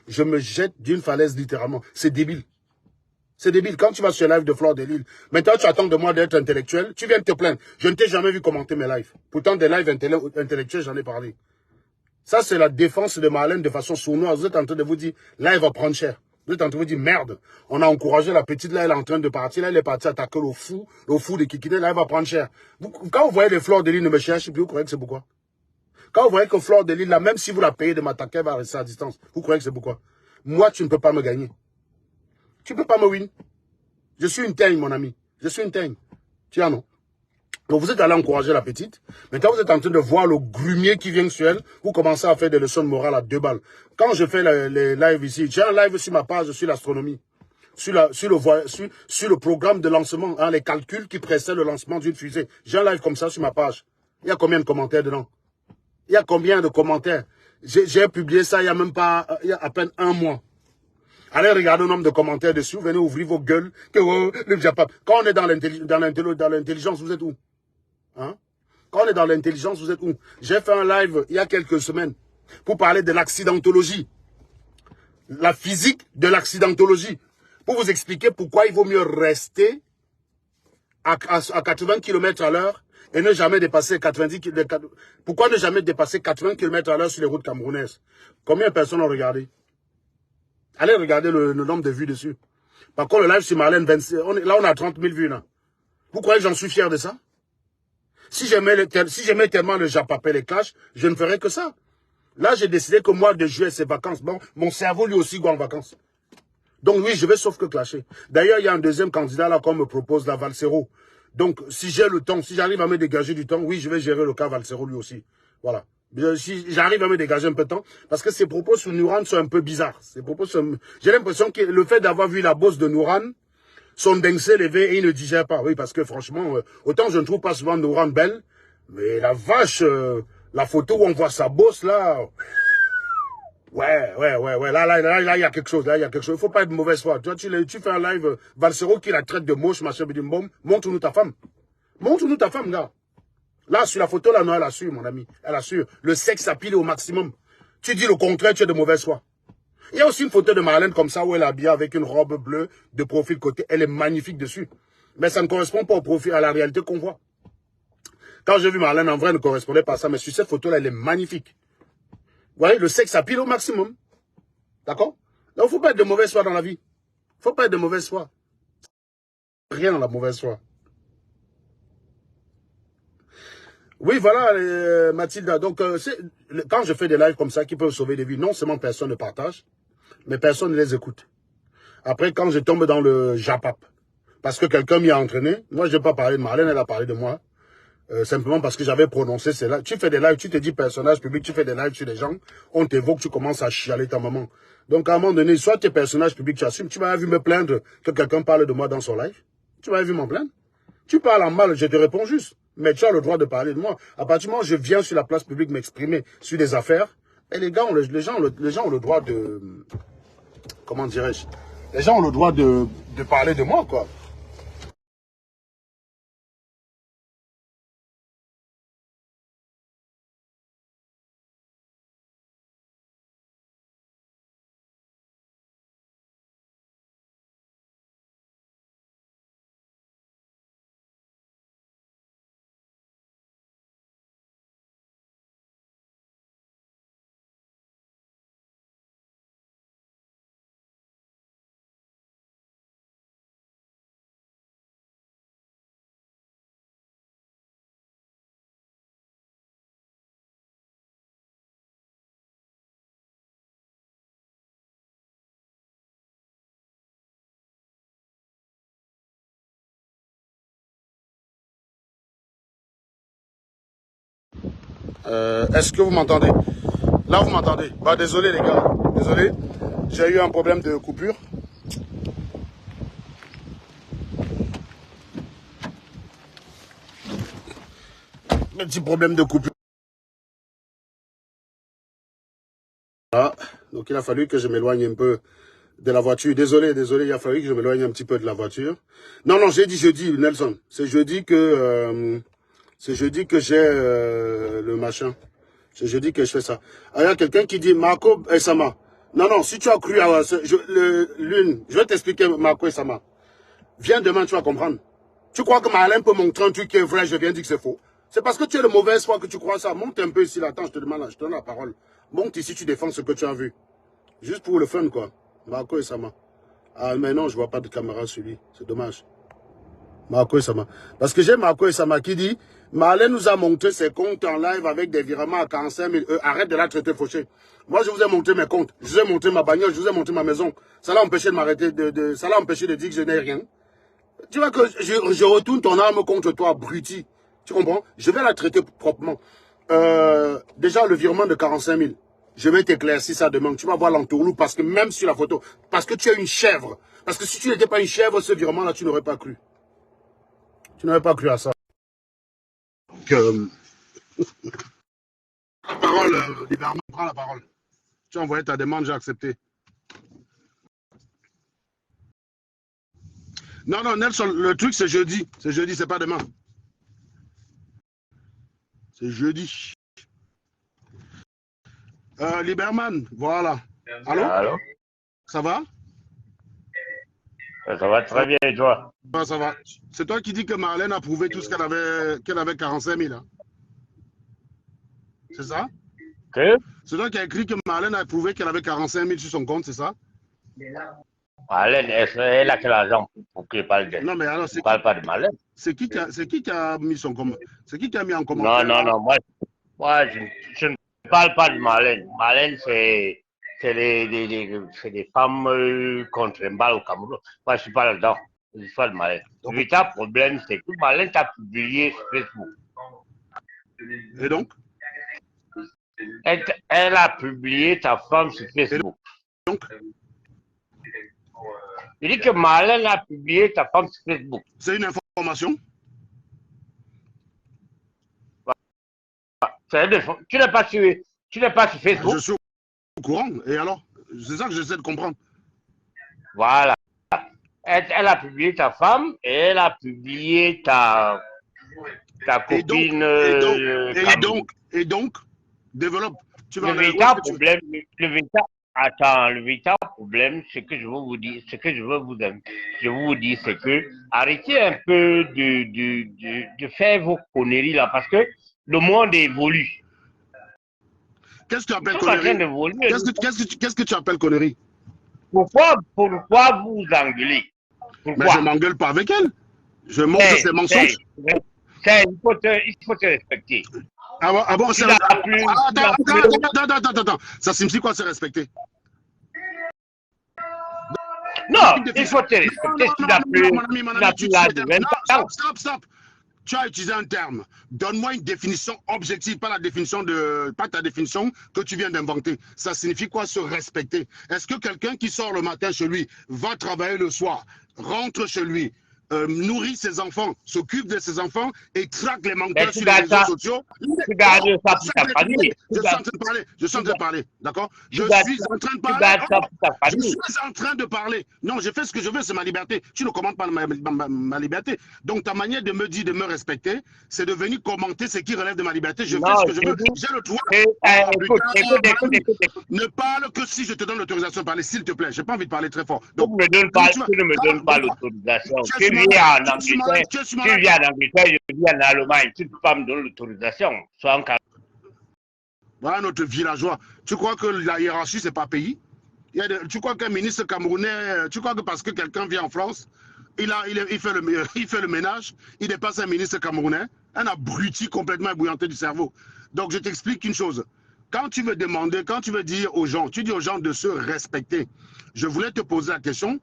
Je me jette d'une falaise littéralement. C'est débile. C'est débile. Quand tu vas sur le live de Fleur de Lille, maintenant tu attends de moi d'être intellectuel, tu viens de te plaindre. Je ne t'ai jamais vu commenter mes lives. Pourtant, des lives intellectuels, j'en ai parlé. Ça, c'est la défense de Marlène de façon sournoise. Vous êtes en train de vous dire, là, elle va prendre cher. Vous êtes en train de vous dire, merde, on a encouragé la petite, là, elle est en train de partir. Là, elle est partie attaquer le fou de Kikiné, là, elle va prendre cher. Quand vous voyez les Fleurs de Lille ne me cherchent plus, vous croyez que c'est pourquoi? Quand vous voyez que Fleur de Lille, là, même si vous la payez de m'attaquer, elle va rester à distance. Vous croyez que c'est pourquoi? Moi, tu ne peux pas me gagner. Tu ne peux pas me win. Je suis une teigne, mon ami. Je suis une teigne. Tu en non? Donc vous êtes allé encourager la petite. Maintenant, vous êtes en train de voir le grumier qui vient sur elle. Vous commencez à faire des leçons de morale à 2 balles. Quand je fais les lives ici, j'ai un live sur ma page sur l'astronomie. Sur le programme de lancement, hein, les calculs qui précèdent le lancement d'une fusée. J'ai un live comme ça sur ma page. Il y a combien de commentaires dedans? Il y a combien de commentaires? J'ai publié ça il y a même pas, il y a à peine 1 mois. Allez regarder le nombre de commentaires dessus, venez ouvrir vos gueules. Le Japon. Quand on est dans l'intelligence, vous êtes où? Hein? Quand on est dans l'intelligence, vous êtes où? J'ai fait un live il y a quelques semaines pour parler de l'accidentologie. La physique de l'accidentologie. Pour vous expliquer pourquoi il vaut mieux rester à 80 km à l'heure et ne jamais dépasser 90 km. Pourquoi ne jamais dépasser 80 km à l'heure sur les routes camerounaises? Combien de personnes ont regardé? Allez regarder le nombre de vues dessus. Par contre, le live sur Marlène, là on a 30 000 vues là. Vous croyez que j'en suis fier de ça? Si j'aimais tellement le Japapel et Clash, je ne ferais que ça. Là, j'ai décidé que moi, de juillet, c'est vacances. Bon, mon cerveau, lui aussi, va en vacances. Donc oui, je vais sauf que clasher. D'ailleurs, il y a un deuxième candidat là qu'on me propose, la Valsero. Donc, si j'ai le temps, si j'arrive à me dégager du temps, oui, je vais gérer le cas Valsero lui aussi. Voilà. Si j'arrive à me dégager un peu de temps, parce que ses propos sur Nouran sont un peu bizarres. J'ai l'impression que le fait d'avoir vu la bosse de Nouran, son dingue s'est levé et il ne digère pas. Oui, parce que franchement, autant je ne trouve pas souvent Nouran belle, mais la vache, la photo où on voit sa bosse là, ouais, là, il y a quelque chose, là, il y a quelque chose. Il faut pas être de mauvaise foi. Toi, tu fais un live, Valsero qui la traite de moche, machin, bim, montre-nous ta femme. Montre-nous ta femme, gars. Là, sur la photo, là, non, elle assure, mon ami. Elle assure. Le sexe à pile au maximum. Tu dis le contraire, tu es de mauvaise foi. Il y a aussi une photo de Marlène comme ça, où elle est habillée avec une robe bleue de profil côté. Elle est magnifique dessus. Mais ça ne correspond pas au profil, à la réalité qu'on voit. Quand j'ai vu Marlène en vrai, elle ne correspondait pas à ça. Mais sur cette photo-là, elle est magnifique. Vous voyez, le sexe à pile au maximum. D'accord? Donc, il ne faut pas être de mauvaise foi dans la vie. Il ne faut pas être de mauvaise foi. Rien dans la mauvaise foi. Oui, voilà, Mathilda. Donc, quand je fais des lives comme ça qui peuvent sauver des vies, non seulement personne ne partage, mais personne ne les écoute. Après, quand je tombe dans le japap, parce que quelqu'un m'y a entraîné, moi, je n'ai pas parlé de Marlène, elle a parlé de moi. Simplement parce que j'avais prononcé cela. Tu fais des lives, tu te dis personnage public, tu fais des lives sur des gens, on t'évoque, tu commences à chialer ta maman. Donc, à un moment donné, soit tu es personnage public, tu assumes, tu m'as vu me plaindre que quelqu'un parle de moi dans son live. Tu m'as vu m'en plaindre. Tu parles en mal, je te réponds juste. Mais tu as le droit de parler de moi. À partir du moment où je viens sur la place publique m'exprimer sur des affaires, et les gens ont le droit de... Comment dirais-je? Les gens ont le droit de parler de moi, quoi. Est-ce que vous m'entendez? Là, vous m'entendez? Bah, désolé les gars, désolé. J'ai eu un problème de coupure. Un petit problème de coupure. Ah, donc il a fallu que je m'éloigne un peu de la voiture. Désolé, désolé, il a fallu que je m'éloigne un petit peu de la voiture. Non, non, j'ai dit jeudi, Nelson. C'est jeudi que j'ai le machin. C'est jeudi que je fais ça. Alors, il y a quelqu'un qui dit Marco et Sama. Non, non, si tu as cru à l'une, je vais t'expliquer Marco et Sama. Viens demain, tu vas comprendre. Tu crois que Marlène peut montrer un truc qui est vrai, je viens dire que c'est faux. C'est parce que tu es de mauvaise foi que tu crois ça. Monte un peu ici, là. Attends, je te demande, je te donne la parole. Monte ici, tu défends ce que tu as vu. Juste pour le fun, quoi. Marco et Sama. Ah, mais non, je vois pas de caméra sur lui. C'est dommage. Marco et Sama. Parce que j'ai Marco et Sama qui dit, Marlène nous a montré ses comptes en live avec des virements à 45 000. Arrête de la traiter fauché. Moi, je vous ai montré mes comptes. Je vous ai montré ma bagnole, je vous ai montré ma maison. Ça l'a empêché de m'arrêter, ça l'a empêché de dire que je n'ai rien. Tu vois que je retourne ton arme contre toi, abruti. Tu comprends? Je vais la traiter proprement. Déjà, le virement de 45 000. Je vais t'éclaircir ça demain. Tu vas voir l'entourloupe parce que même sur la photo, parce que tu es une chèvre. Parce que si tu n'étais pas une chèvre, ce virement-là, tu n'aurais pas cru. Tu n'aurais pas cru à ça. Donc, la parole, Liberman, prends la parole. Tu as envoyé ta demande, j'ai accepté. Non, non, Nelson, le truc, c'est jeudi. C'est jeudi, c'est pas demain. C'est jeudi. Liberman, voilà. Allô? Allô? Ça va? Ça va très bien, et toi? Ça va. C'est toi qui dis que Marlène a prouvé tout ce qu'elle avait 45 000. Hein? C'est ça? Que? C'est toi qui as écrit que Marlène a prouvé qu'elle avait 45 000 sur son compte, c'est ça? Marlène, elle a quel argent pour qu'il parle d'elle? Non, mais alors, On ne parle pas de Marlène. c'est qui qui a mis son commentaire? C'est qui a mis en commentaire? Non, moi je ne parle pas de Marlène. Marlène, c'est des femmes contre un bal au Cameroun. Moi, je ne suis pas là-dedans. Je ne suis pas de Marlène. Le véritable problème, c'est que Marlène t'a publié sur Facebook. Et donc? Elle a publié ta femme sur Facebook. Et donc? Il dit que Marlène a publié ta femme sur Facebook. C'est une information? Tu n'es pas sur Facebook? Je suis au courant. Et alors? C'est ça que j'essaie de comprendre. Voilà. Elle a publié ta femme et elle a publié ta copine. Et donc, développe. Le véritable problème, ce que je veux vous dire, c'est que arrêtez un peu de faire vos conneries là, parce que le monde évolue. Qu'est-ce que tu appelles connerie? Qu'est-ce que tu appelles connerie? Pourquoi vous engueulez? Pourquoi? Mais je ne m'engueule pas avec elle. Je montre ses mensonges. Il faut te respecter. Ah bon, c'est... Attends. Ça signifie quoi, se respecter? Non, il faut te respecter. Tu n'as plus l'âge de 20 ans. Stop. Tu as utilisé un terme. Donne-moi une définition objective, pas ta définition que tu viens d'inventer. Ça signifie quoi, se respecter? Est-ce que quelqu'un qui sort le matin chez lui, va travailler le soir, rentre chez lui, nourrit ses enfants, s'occupe de ses enfants et traque les manqueurs sur les réseaux sociaux? Tu gardes ça pour ta famille. Je suis en train de parler, d'accord? Je suis en train de parler. Non, je fais ce que je veux, c'est ma liberté. Tu ne commandes pas ma liberté. Donc ta manière de me dire de me respecter, c'est de venir commenter ce qui relève de ma liberté. Je fais ce que je veux. J'ai le droit. Écoute. Ne parle que si je te donne l'autorisation de parler, s'il te plaît. J'ai pas envie de parler très fort. Donc, tu ne me donnes pas l'autorisation. Tu viens en Angleterre, je vis en Allemagne. Tu ne peux pas me donner l'autorisation. Sois en calme. Voilà notre villageois. Tu crois que la hiérarchie, c'est pas pays? Tu crois qu'un ministre camerounais, tu crois que parce que quelqu'un vient en France, il fait le ménage, il dépasse un ministre camerounais, un abruti complètement ébouillanté du cerveau. Donc je t'explique une chose. Quand tu veux dire aux gens, tu dis aux gens de se respecter. Je voulais te poser la question.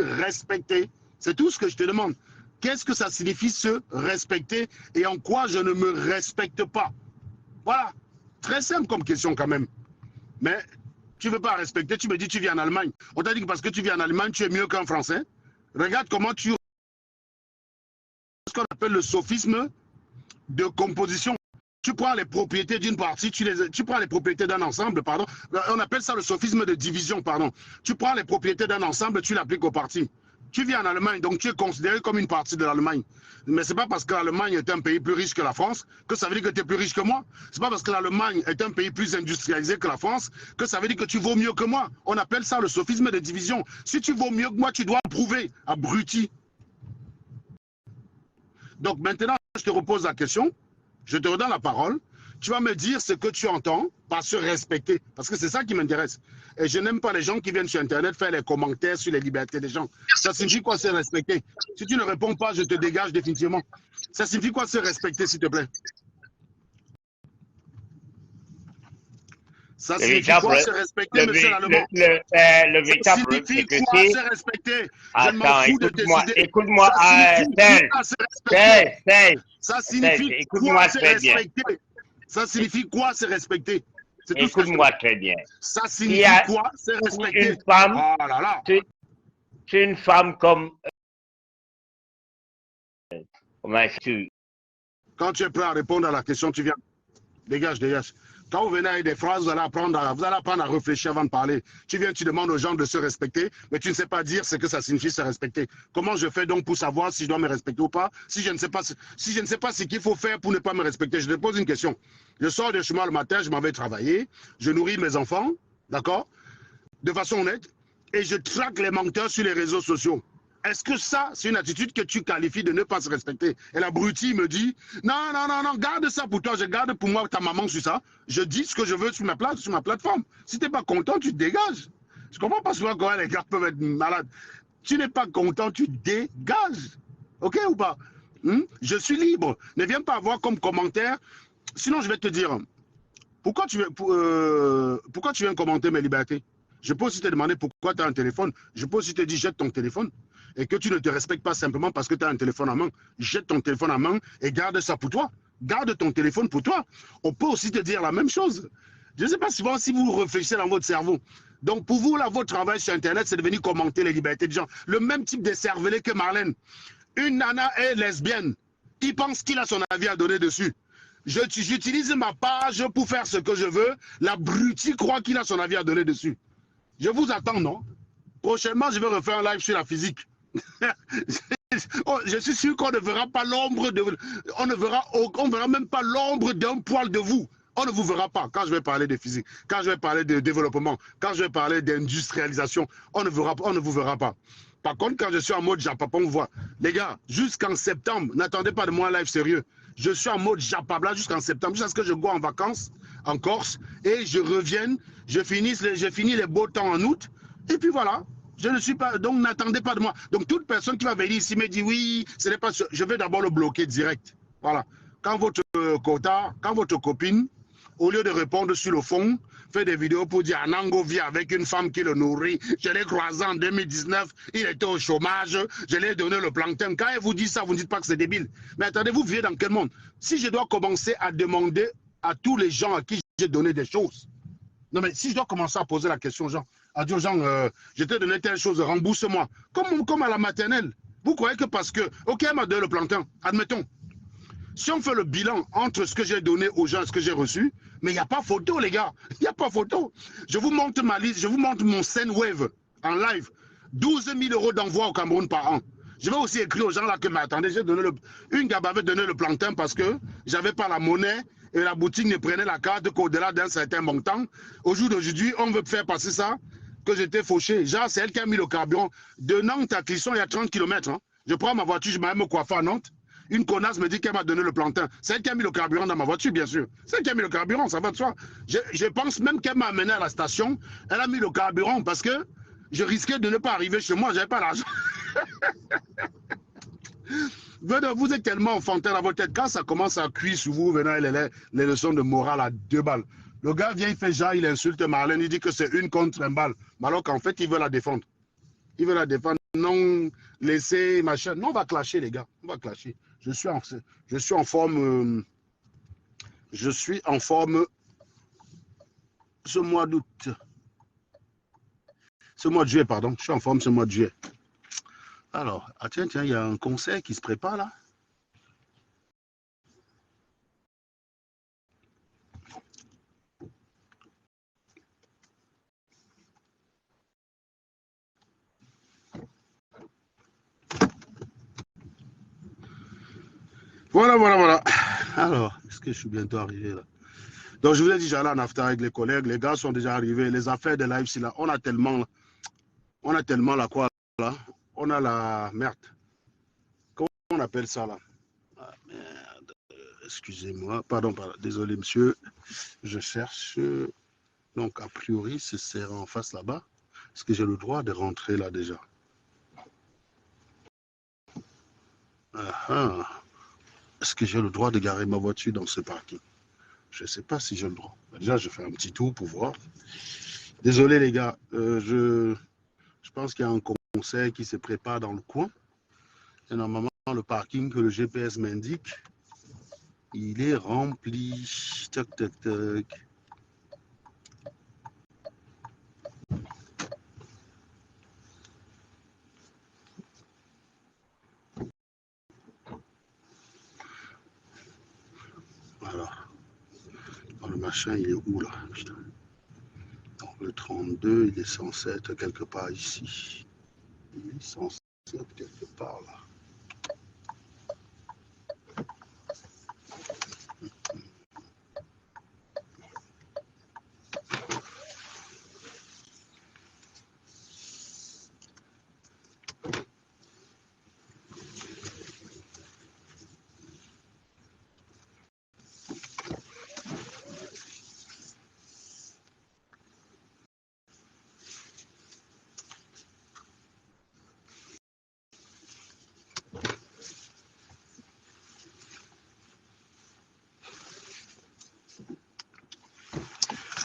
Respecter, c'est tout ce que je te demande. Qu'est-ce que ça signifie se respecter et en quoi je ne me respecte pas? Voilà. Très simple comme question quand même. Mais tu ne veux pas respecter, tu me dis tu vis en Allemagne. On t'a dit que parce que tu vis en Allemagne, tu es mieux qu'un Français. Regarde comment tu... ce qu'on appelle le sophisme de composition. Tu prends les propriétés d'une partie, tu prends les propriétés d'un ensemble, pardon. On appelle ça le sophisme de division, pardon. Tu prends les propriétés d'un ensemble, tu l'appliques aux parties. Tu vis en Allemagne, donc tu es considéré comme une partie de l'Allemagne. Mais ce n'est pas parce que l'Allemagne est un pays plus riche que la France que ça veut dire que tu es plus riche que moi. Ce n'est pas parce que l'Allemagne est un pays plus industrialisé que la France que ça veut dire que tu vaux mieux que moi. On appelle ça le sophisme de division. Si tu vaux mieux que moi, tu dois le prouver, abruti. Donc maintenant, je te repose la question. Je te redonne la parole. Tu vas me dire ce que tu entends par se respecter. Parce que c'est ça qui m'intéresse. Et je n'aime pas les gens qui viennent sur Internet faire les commentaires sur les libertés des gens. Ça signifie quoi se respecter? Si tu ne réponds pas, je te dégage définitivement. Ça signifie quoi se respecter, s'il te plaît? Ça signifie quoi se respecter, monsieur Lallemand? Le véritable problème, c'est que quoi se respecter? Je m'en fous de décider. Écoute-moi, ça signifie quoi se respecter? Ça signifie quoi se respecter? Écoute-moi très bien. Ça signifie quoi se respecter? Une femme, oh là là. Tu es une femme comme... Comment est-ce que tu... Quand tu es prêt à répondre à la question, tu viens. Dégage, dégage. Quand vous venez avec des phrases, vous allez apprendre à réfléchir avant de parler. Tu viens, tu demandes aux gens de se respecter, mais tu ne sais pas dire ce que ça signifie se respecter. Comment je fais donc pour savoir si je dois me respecter ou pas? Si je ne sais pas ce qu'il faut faire pour ne pas me respecter, je te pose une question. Je sors de chez moi le matin, je m'en vais travailler, je nourris mes enfants, d'accord? De façon honnête, et je traque les menteurs sur les réseaux sociaux. Est-ce que ça, c'est une attitude que tu qualifies de ne pas se respecter? Et l'abruti me dit, non, non, non, non, garde ça pour toi, je garde pour moi ta maman sur ça. Je dis ce que je veux sur ma plateforme. Si tu n'es pas content, tu te dégages. Je comprends pas souvent comment les gars peuvent être malades. Tu n'es pas content, tu dégages. Ok ou pas? Je suis libre. Ne viens pas avoir comme commentaire. Sinon, je vais te dire, pourquoi tu viens commenter mes libertés? Je peux aussi te demander pourquoi tu as un téléphone. Je peux aussi te dire, jette ton téléphone. Et que tu ne te respectes pas simplement parce que tu as un téléphone en main. Jette ton téléphone en main et garde ça pour toi. Garde ton téléphone pour toi. On peut aussi te dire la même chose. Je ne sais pas souvent si vous réfléchissez dans votre cerveau. Donc pour vous, là, votre travail sur Internet, c'est de venir commenter les libertés des gens. Le même type de cervelé que Marlène. Une nana est lesbienne. Il pense qu'il a son avis à donner dessus. J'utilise ma page pour faire ce que je veux. L'abruti croit qu'il a son avis à donner dessus. Je vous attends, non? Prochainement, je vais refaire un live sur la physique. Je suis sûr qu'on ne verra pas l'ombre de... On ne verra même pas l'ombre d'un poil de vous. On ne vous verra pas quand je vais parler de physique, quand je vais parler de développement, quand je vais parler d'industrialisation. On ne vous verra pas. Par contre, quand je suis en mode Japapon, on voit. Les gars, jusqu'en septembre, n'attendez pas de moi un live sérieux. Je suis en mode Japabla jusqu'en septembre, jusqu'à ce que je go en vacances en Corse et je revienne, je finis les beaux temps en août. Et puis voilà, je ne suis pas, donc n'attendez pas de moi. Donc toute personne qui va venir ici me dit oui, ce n'est pas sûr, je vais d'abord le bloquer direct. Voilà. Quand votre copine, au lieu de répondre sur le fond, fait des vidéos pour dire Anango vit avec une femme qui le nourrit, je l'ai croisé en 2019, il était au chômage, je lui ai donné le plancton. Quand elle vous dit ça, vous ne dites pas que c'est débile. Mais attendez, vous vivez dans quel monde? Si je dois commencer à demander à tous les gens à qui j'ai donné des choses, non mais si je dois commencer à poser la question aux gens, à dire aux gens, je t'ai donné telle chose, rembourse-moi, comme à la maternelle. Vous croyez que parce que, ok, elle m'a donné le plancton, admettons, si on fait le bilan entre ce que j'ai donné aux gens et ce que j'ai reçu, mais il n'y a pas photo, les gars. Il n'y a pas photo. Je vous montre ma liste, je vous montre mon Sendwave en live. 12 000 € d'envoi au Cameroun par an. Je vais aussi écrire aux gens là que, mais attendez, j'ai donné une gars m'avait donné le plancton parce que j'avais pas la monnaie et la boutique ne prenait la carte qu'au-delà d'un certain montant. Au jour d'aujourd'hui, on veut faire passer ça, que j'étais fauché. Genre, c'est elle qui a mis le carburant. De Nantes à Clisson, il y a 30 km. Hein. Je prends ma voiture, je m'aime me coiffer à Nantes. Une connasse me dit qu'elle m'a donné le plantain. C'est elle qui a mis le carburant dans ma voiture, bien sûr. C'est elle qui a mis le carburant, ça va de soi. Je pense même qu'elle m'a amené à la station. Elle a mis le carburant parce que je risquais de ne pas arriver chez moi. Je n'avais pas l'argent. Vous êtes tellement enfantin dans votre tête. Quand ça commence à cuire sur vous, venant les leçons de morale à 2 balles. Le gars vient, il fait genre, il insulte Marlène, il dit que c'est une contre un balle. Mais alors qu'en fait, il veut la défendre. Il veut la défendre. Non, laisser, machin. Non, on va clasher, les gars. On va clasher. Je suis en forme Je suis en forme ce mois d'août. Ce mois de juillet, pardon. Je suis en forme ce mois de juillet. Alors, ah tiens, il y a un concert qui se prépare là. Voilà. Alors, est-ce que je suis bientôt arrivé là? Donc, je vous ai dit, j'allais en after avec les collègues. Les gars sont déjà arrivés. Les affaires de live, c'est là. On a tellement la quoi là. On a la merde. Comment on appelle ça là? Ah, merde. Excusez-moi. Pardon. Désolé, monsieur. Je cherche. Donc, a priori, c'est en face là-bas. Est-ce que j'ai le droit de rentrer là déjà? Est-ce que j'ai le droit de garer ma voiture dans ce parking? Je ne sais pas si j'ai le droit. Déjà, je fais un petit tour pour voir. Désolé les gars, je pense qu'il y a un concert qui se prépare dans le coin. Et normalement, le parking que le GPS m'indique, il est rempli. Tac. Voilà. Alors, le machin, il est où là? Putain. Donc, le 32, il est censé être quelque part ici. Il est censé être quelque part là.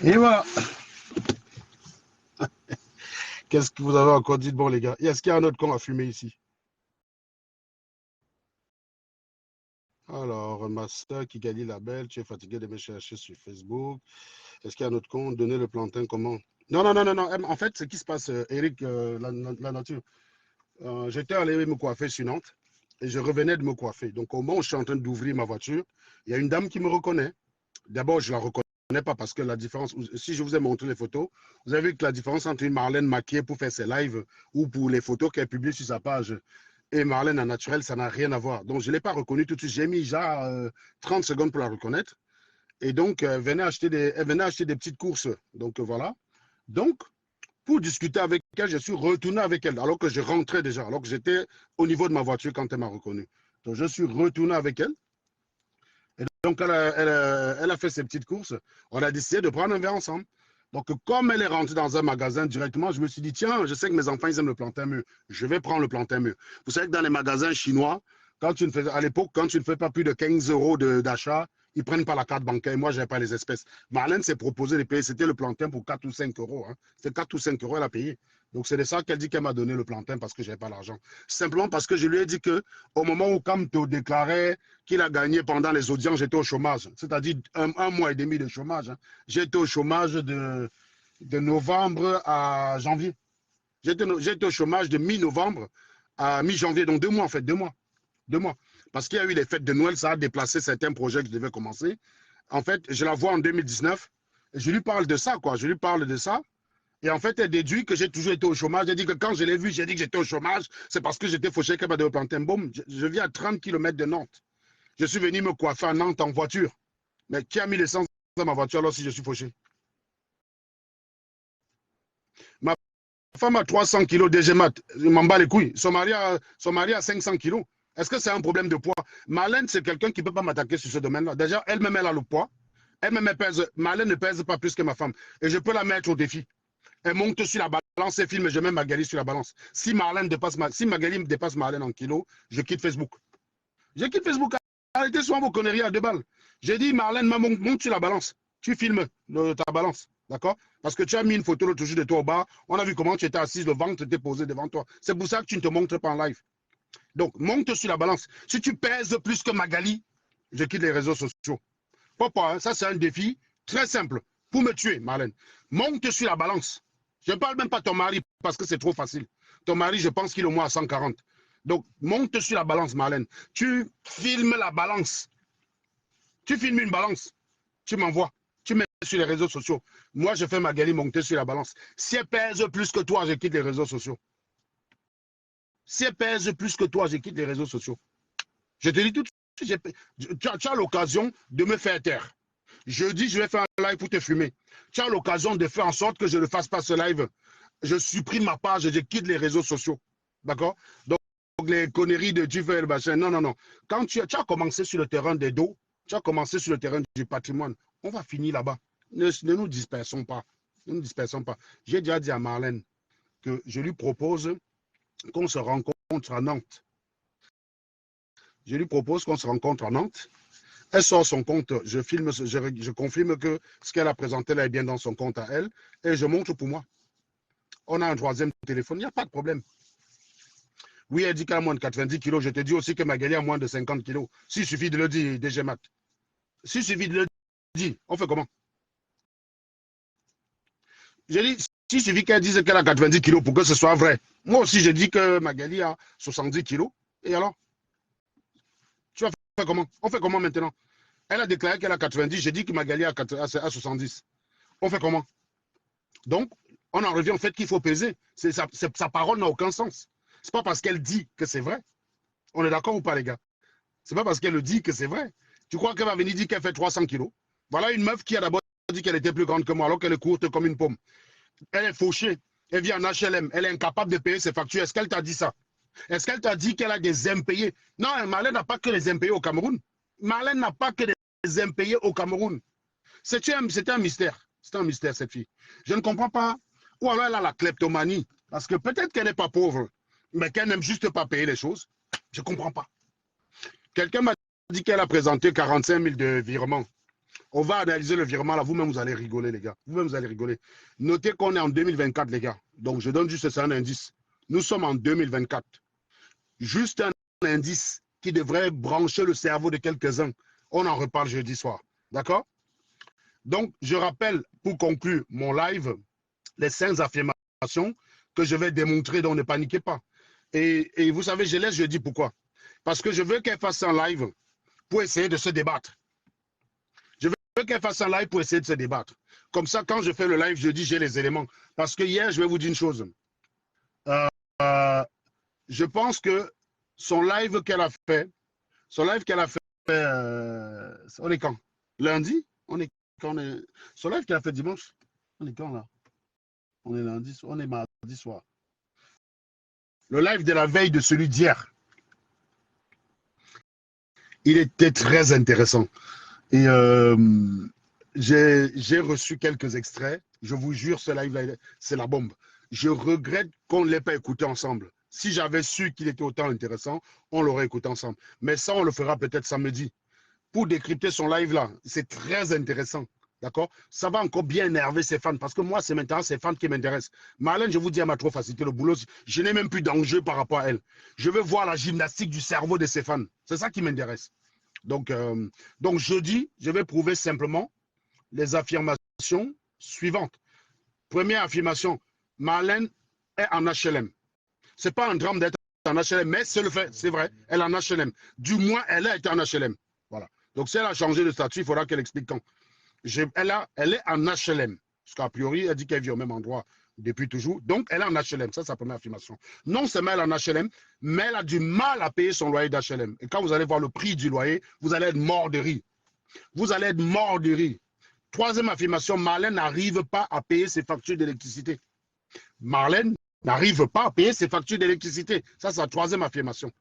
Et voilà. Qu'est-ce que vous avez encore dit de bon, les gars? Est-ce qu'il y a un autre con à fumer ici? Alors, Master qui gagne la belle, tu es fatigué de me chercher sur Facebook. Est-ce qu'il y a un autre con? Donner le plantain comment? Non. En fait, ce qui se passe, Eric, la nature, j'étais allé me coiffer sur Nantes et je revenais de me coiffer. Donc, au moment où je suis en train d'ouvrir ma voiture, il y a une dame qui me reconnaît. D'abord, je ne la reconnais pas parce que la différence, si je vous ai montré les photos, vous avez vu que la différence entre une Marlène maquillée pour faire ses lives ou pour les photos qu'elle publie sur sa page et Marlène en naturel, ça n'a rien à voir. Donc, je ne l'ai pas reconnue tout de suite. J'ai mis déjà 30 secondes pour la reconnaître. Et donc, elle venait acheter des petites courses. Donc, voilà. Donc, pour discuter avec elle, je suis retourné avec elle, alors que je rentrais déjà, alors que j'étais au niveau de ma voiture quand elle m'a reconnu. Donc, je suis retourné avec elle. Et donc, elle a fait ses petites courses. On a décidé de prendre un verre ensemble. Donc, comme elle est rentrée dans un magasin directement, je me suis dit, tiens, je sais que mes enfants, ils aiment le plantain mûr. Je vais prendre le plantain mûr. Vous savez que dans les magasins chinois, à l'époque, quand tu ne fais pas plus de 15 € d'achat, ils ne prennent pas la carte bancaire. Moi, je n'avais pas les espèces. Marlène s'est proposé de payer, c'était le plantain pour 4 ou 5 €. Hein. C'était 4 ou 5 € elle a payé. Donc, c'est de ça qu'elle dit qu'elle m'a donné le plantain parce que je n'avais pas l'argent. Simplement parce que je lui ai dit qu'au moment où Kamto déclarait qu'il a gagné pendant les audiences, j'étais au chômage. C'est-à-dire un mois et demi de chômage. Hein. J'étais au chômage de novembre à janvier. J'étais au chômage de mi-novembre à mi-janvier. Donc 2 mois en fait, 2 mois. 2 mois. Parce qu'il y a eu les fêtes de Noël, ça a déplacé certains projets que je devais commencer. En fait, je la vois en 2019. Et je lui parle de ça, quoi. Je lui parle de ça. Et en fait, elle déduit que j'ai toujours été au chômage. Elle dit que quand je l'ai vu, j'ai dit que j'étais au chômage. C'est parce que j'étais fauché qu'elle m'a donné le plantain. Boum, je vis à 30 km de Nantes. Je suis venu me coiffer à Nantes en voiture. Mais qui a mis l'essence dans ma voiture alors si je suis fauché? Ma femme a 300 kilos DGMAT. Je m'en bats les couilles. Son mari a 500 kilos. Est-ce que c'est un problème de poids? Marlène, c'est quelqu'un qui ne peut pas m'attaquer sur ce domaine-là. Déjà, elle-même, elle a le poids. Elle-même, elle pèse. Marlène ne pèse pas plus que ma femme. Et je peux la mettre au défi. Elle monte sur la balance, elle filme et je mets Magali sur la balance. Si Magali dépasse Marlène en kilos, je quitte Facebook. Je quitte Facebook. Arrêtez souvent vos conneries à 2 balles. J'ai dit, Marlène, monte sur la balance. Tu filmes ta balance. D'accord? Parce que tu as mis une photo l'autre jour de toi au bar. On a vu comment tu étais assise, le ventre était posé devant toi. C'est pour ça que tu ne te montres pas en live. Donc, monte sur la balance. Si tu pèses plus que Magali, je quitte les réseaux sociaux. Pas, hein, ça c'est un défi très simple pour me tuer, Marlène. Monte sur la balance. Je ne parle même pas de ton mari parce que c'est trop facile. Ton mari, je pense qu'il est au moins à 140. Donc, monte sur la balance, Marlène. Tu filmes la balance. Tu filmes une balance. Tu m'envoies. Tu mets sur les réseaux sociaux. Moi, je fais Magali monter sur la balance. Si elle pèse plus que toi, je quitte les réseaux sociaux. Si elle pèse plus que toi, je quitte les réseaux sociaux. Je te dis tout de suite, tu as l'occasion de me faire taire. Jeudi, je vais faire un live pour te fumer. Tu as l'occasion de faire en sorte que je ne fasse pas ce live. Je supprime ma page et je quitte les réseaux sociaux. D'accord? Donc, les conneries de tu fais le machin. Non, non, non. Quand tu as commencé sur le terrain des dos, tu as commencé sur le terrain du patrimoine. On va finir là-bas. Ne nous dispersons pas. Ne nous dispersons pas. J'ai déjà dit à Marlène que je lui propose qu'on se rencontre à Nantes. Je lui propose qu'on se rencontre à Nantes. Elle sort son compte, je filme, je confirme que ce qu'elle a présenté là est bien dans son compte à elle, et je montre pour moi. On a un troisième téléphone, il n'y a pas de problème. Oui, elle dit qu'elle a moins de 90 kilos. Je te dis aussi que Magali a moins de 50 kilos. S'il suffit de le dire, DG Mat. S'il suffit de le dire, on fait comment? Je dis, s'il suffit qu'elle dise qu'elle a 90 kilos pour que ce soit vrai. Moi aussi, je dis que Magali a 70 kilos. Et alors? Tu vas faire comment? On fait comment maintenant? Elle a déclaré qu'elle a 90. J'ai dit que Magali a 70. On fait comment? Donc, on en revient au fait qu'il faut peser. Sa parole n'a aucun sens. Ce n'est pas parce qu'elle dit que c'est vrai. On est d'accord ou pas, les gars? Ce n'est pas parce qu'elle le dit que c'est vrai. Tu crois qu'elle va venir dire qu'elle fait 300 kilos? Voilà une meuf qui a d'abord dit qu'elle était plus grande que moi, alors qu'elle est courte comme une pomme. Elle est fauchée. Elle vit en HLM. Elle est incapable de payer ses factures. Est-ce qu'elle t'a dit ça? Est-ce qu'elle t'a dit qu'elle a des impayés? Non, Marlène n'a pas que les impayés au Cameroun. Marlène n'a pas que des impayés au Cameroun. C'était un mystère. C'est un mystère, cette fille. Je ne comprends pas. Ou alors elle a la kleptomanie. Parce que peut-être qu'elle n'est pas pauvre, mais qu'elle n'aime juste pas payer les choses. Je ne comprends pas. Quelqu'un m'a dit qu'elle a présenté 45 000 de virements. On va analyser le virement là. Vous-même, vous allez rigoler, les gars. Vous-même, vous allez rigoler. Notez qu'on est en 2024, les gars. Donc, je donne juste ça un indice. Nous sommes en 2024. Juste un indice qui devrait brancher le cerveau de quelques-uns. On en reparle jeudi soir. D'accord? Donc, je rappelle, pour conclure mon live, les 5 affirmations que je vais démontrer, donc ne paniquez pas. Et vous savez, je laisse jeudi pourquoi? Parce que je veux qu'elle fasse un live pour essayer de se débattre. Je veux qu'elle fasse un live pour essayer de se débattre. Comme ça, quand je fais le live jeudi, j'ai les éléments. Parce que hier, je vais vous dire une chose. Je pense que son live qu'elle a fait, on est quand? Lundi? Son live qu'elle a fait dimanche, on est quand là? On est lundi, on est mardi soir. Le live de la veille de celui d'hier, il était très intéressant. Et j'ai reçu quelques extraits. Je vous jure, ce live-là, c'est la bombe. Je regrette qu'on ne l'ait pas écouté ensemble. Si j'avais su qu'il était autant intéressant, on l'aurait écouté ensemble. Mais ça, on le fera peut-être samedi. Pour décrypter son live-là, c'est très intéressant. D'accord? Ça va encore bien énerver ses fans. Parce que moi, c'est maintenant ses fans qui m'intéressent. Marlène, je vous dis, elle m'a trop facilité le boulot. Je n'ai même plus d'enjeu par rapport à elle. Je veux voir la gymnastique du cerveau de ses fans. C'est ça qui m'intéresse. Donc, jeudi, je vais prouver simplement les affirmations suivantes. Première affirmation, Marlène est en HLM. Ce n'est pas un drame d'être en HLM, mais c'est le fait, c'est vrai, elle est en HLM. Du moins, elle a été en HLM. Voilà. Donc, si elle a changé de statut, il faudra qu'elle explique quand. Elle est en HLM. Parce qu'a priori, elle dit qu'elle vit au même endroit depuis toujours. Donc, elle est en HLM. Ça, c'est la première affirmation. Non seulement elle est en HLM, mais elle a du mal à payer son loyer d'HLM. Et quand vous allez voir le prix du loyer, vous allez être mort de rire. Vous allez être mort de rire. Troisième affirmation, Marlène n'arrive pas à payer ses factures d'électricité. Marlène n'arrive pas à payer ses factures d'électricité. Ça, c'est la troisième affirmation.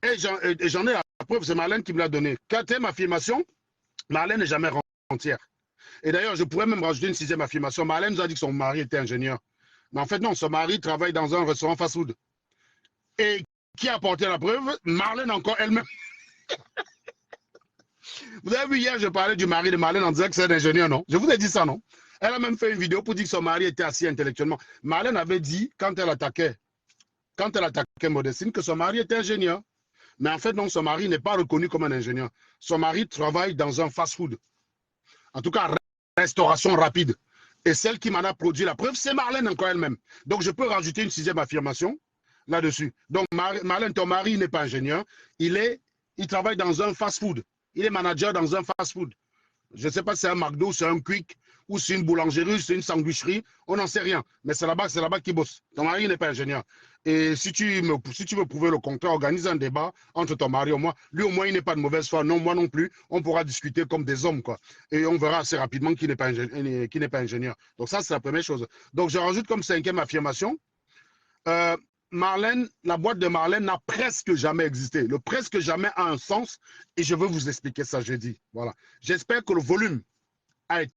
Et j'en ai la preuve, c'est Marlène qui me l'a donné. Quatrième affirmation, Marlène n'est jamais rentière. Et d'ailleurs, je pourrais même rajouter une sixième affirmation. Marlène nous a dit que son mari était ingénieur. Mais en fait, non, son mari travaille dans un restaurant fast-food. Et qui a apporté la preuve? Marlène encore elle-même. Vous avez vu hier, je parlais du mari de Marlène en disant que c'est un ingénieur, non? Je vous ai dit ça, non? Elle a même fait une vidéo pour dire que son mari était assis intellectuellement. Marlène avait dit, quand elle attaquait Modestine, que son mari était ingénieur. Mais en fait, non, son mari n'est pas reconnu comme un ingénieur. Son mari travaille dans un fast-food. En tout cas, restauration rapide. Et celle qui m'en a produit la preuve, c'est Marlène encore elle-même. Donc, je peux rajouter une 6e affirmation là-dessus. Donc, Marlène, ton mari n'est pas ingénieur. Il travaille dans un fast-food. Il est manager dans un fast-food. Je ne sais pas si c'est un McDo, c'est un Quick, ou c'est une boulangerie, c'est une sandwicherie, on n'en sait rien. Mais c'est là-bas qu'il bosse. Ton mari n'est pas ingénieur. Et si tu veux prouver le contraire, organise un débat entre ton mari et moi. Lui, au moins, il n'est pas de mauvaise foi. Non, moi non plus. On pourra discuter comme des hommes, quoi. Et on verra assez rapidement qu'il n'est pas ingénieur. Donc ça, c'est la première chose. Donc, je rajoute comme 5e affirmation. Marlène, la boîte de Marlène n'a presque jamais existé. Le presque jamais a un sens et je veux vous expliquer ça jeudi. Voilà. J'espère que le volume a été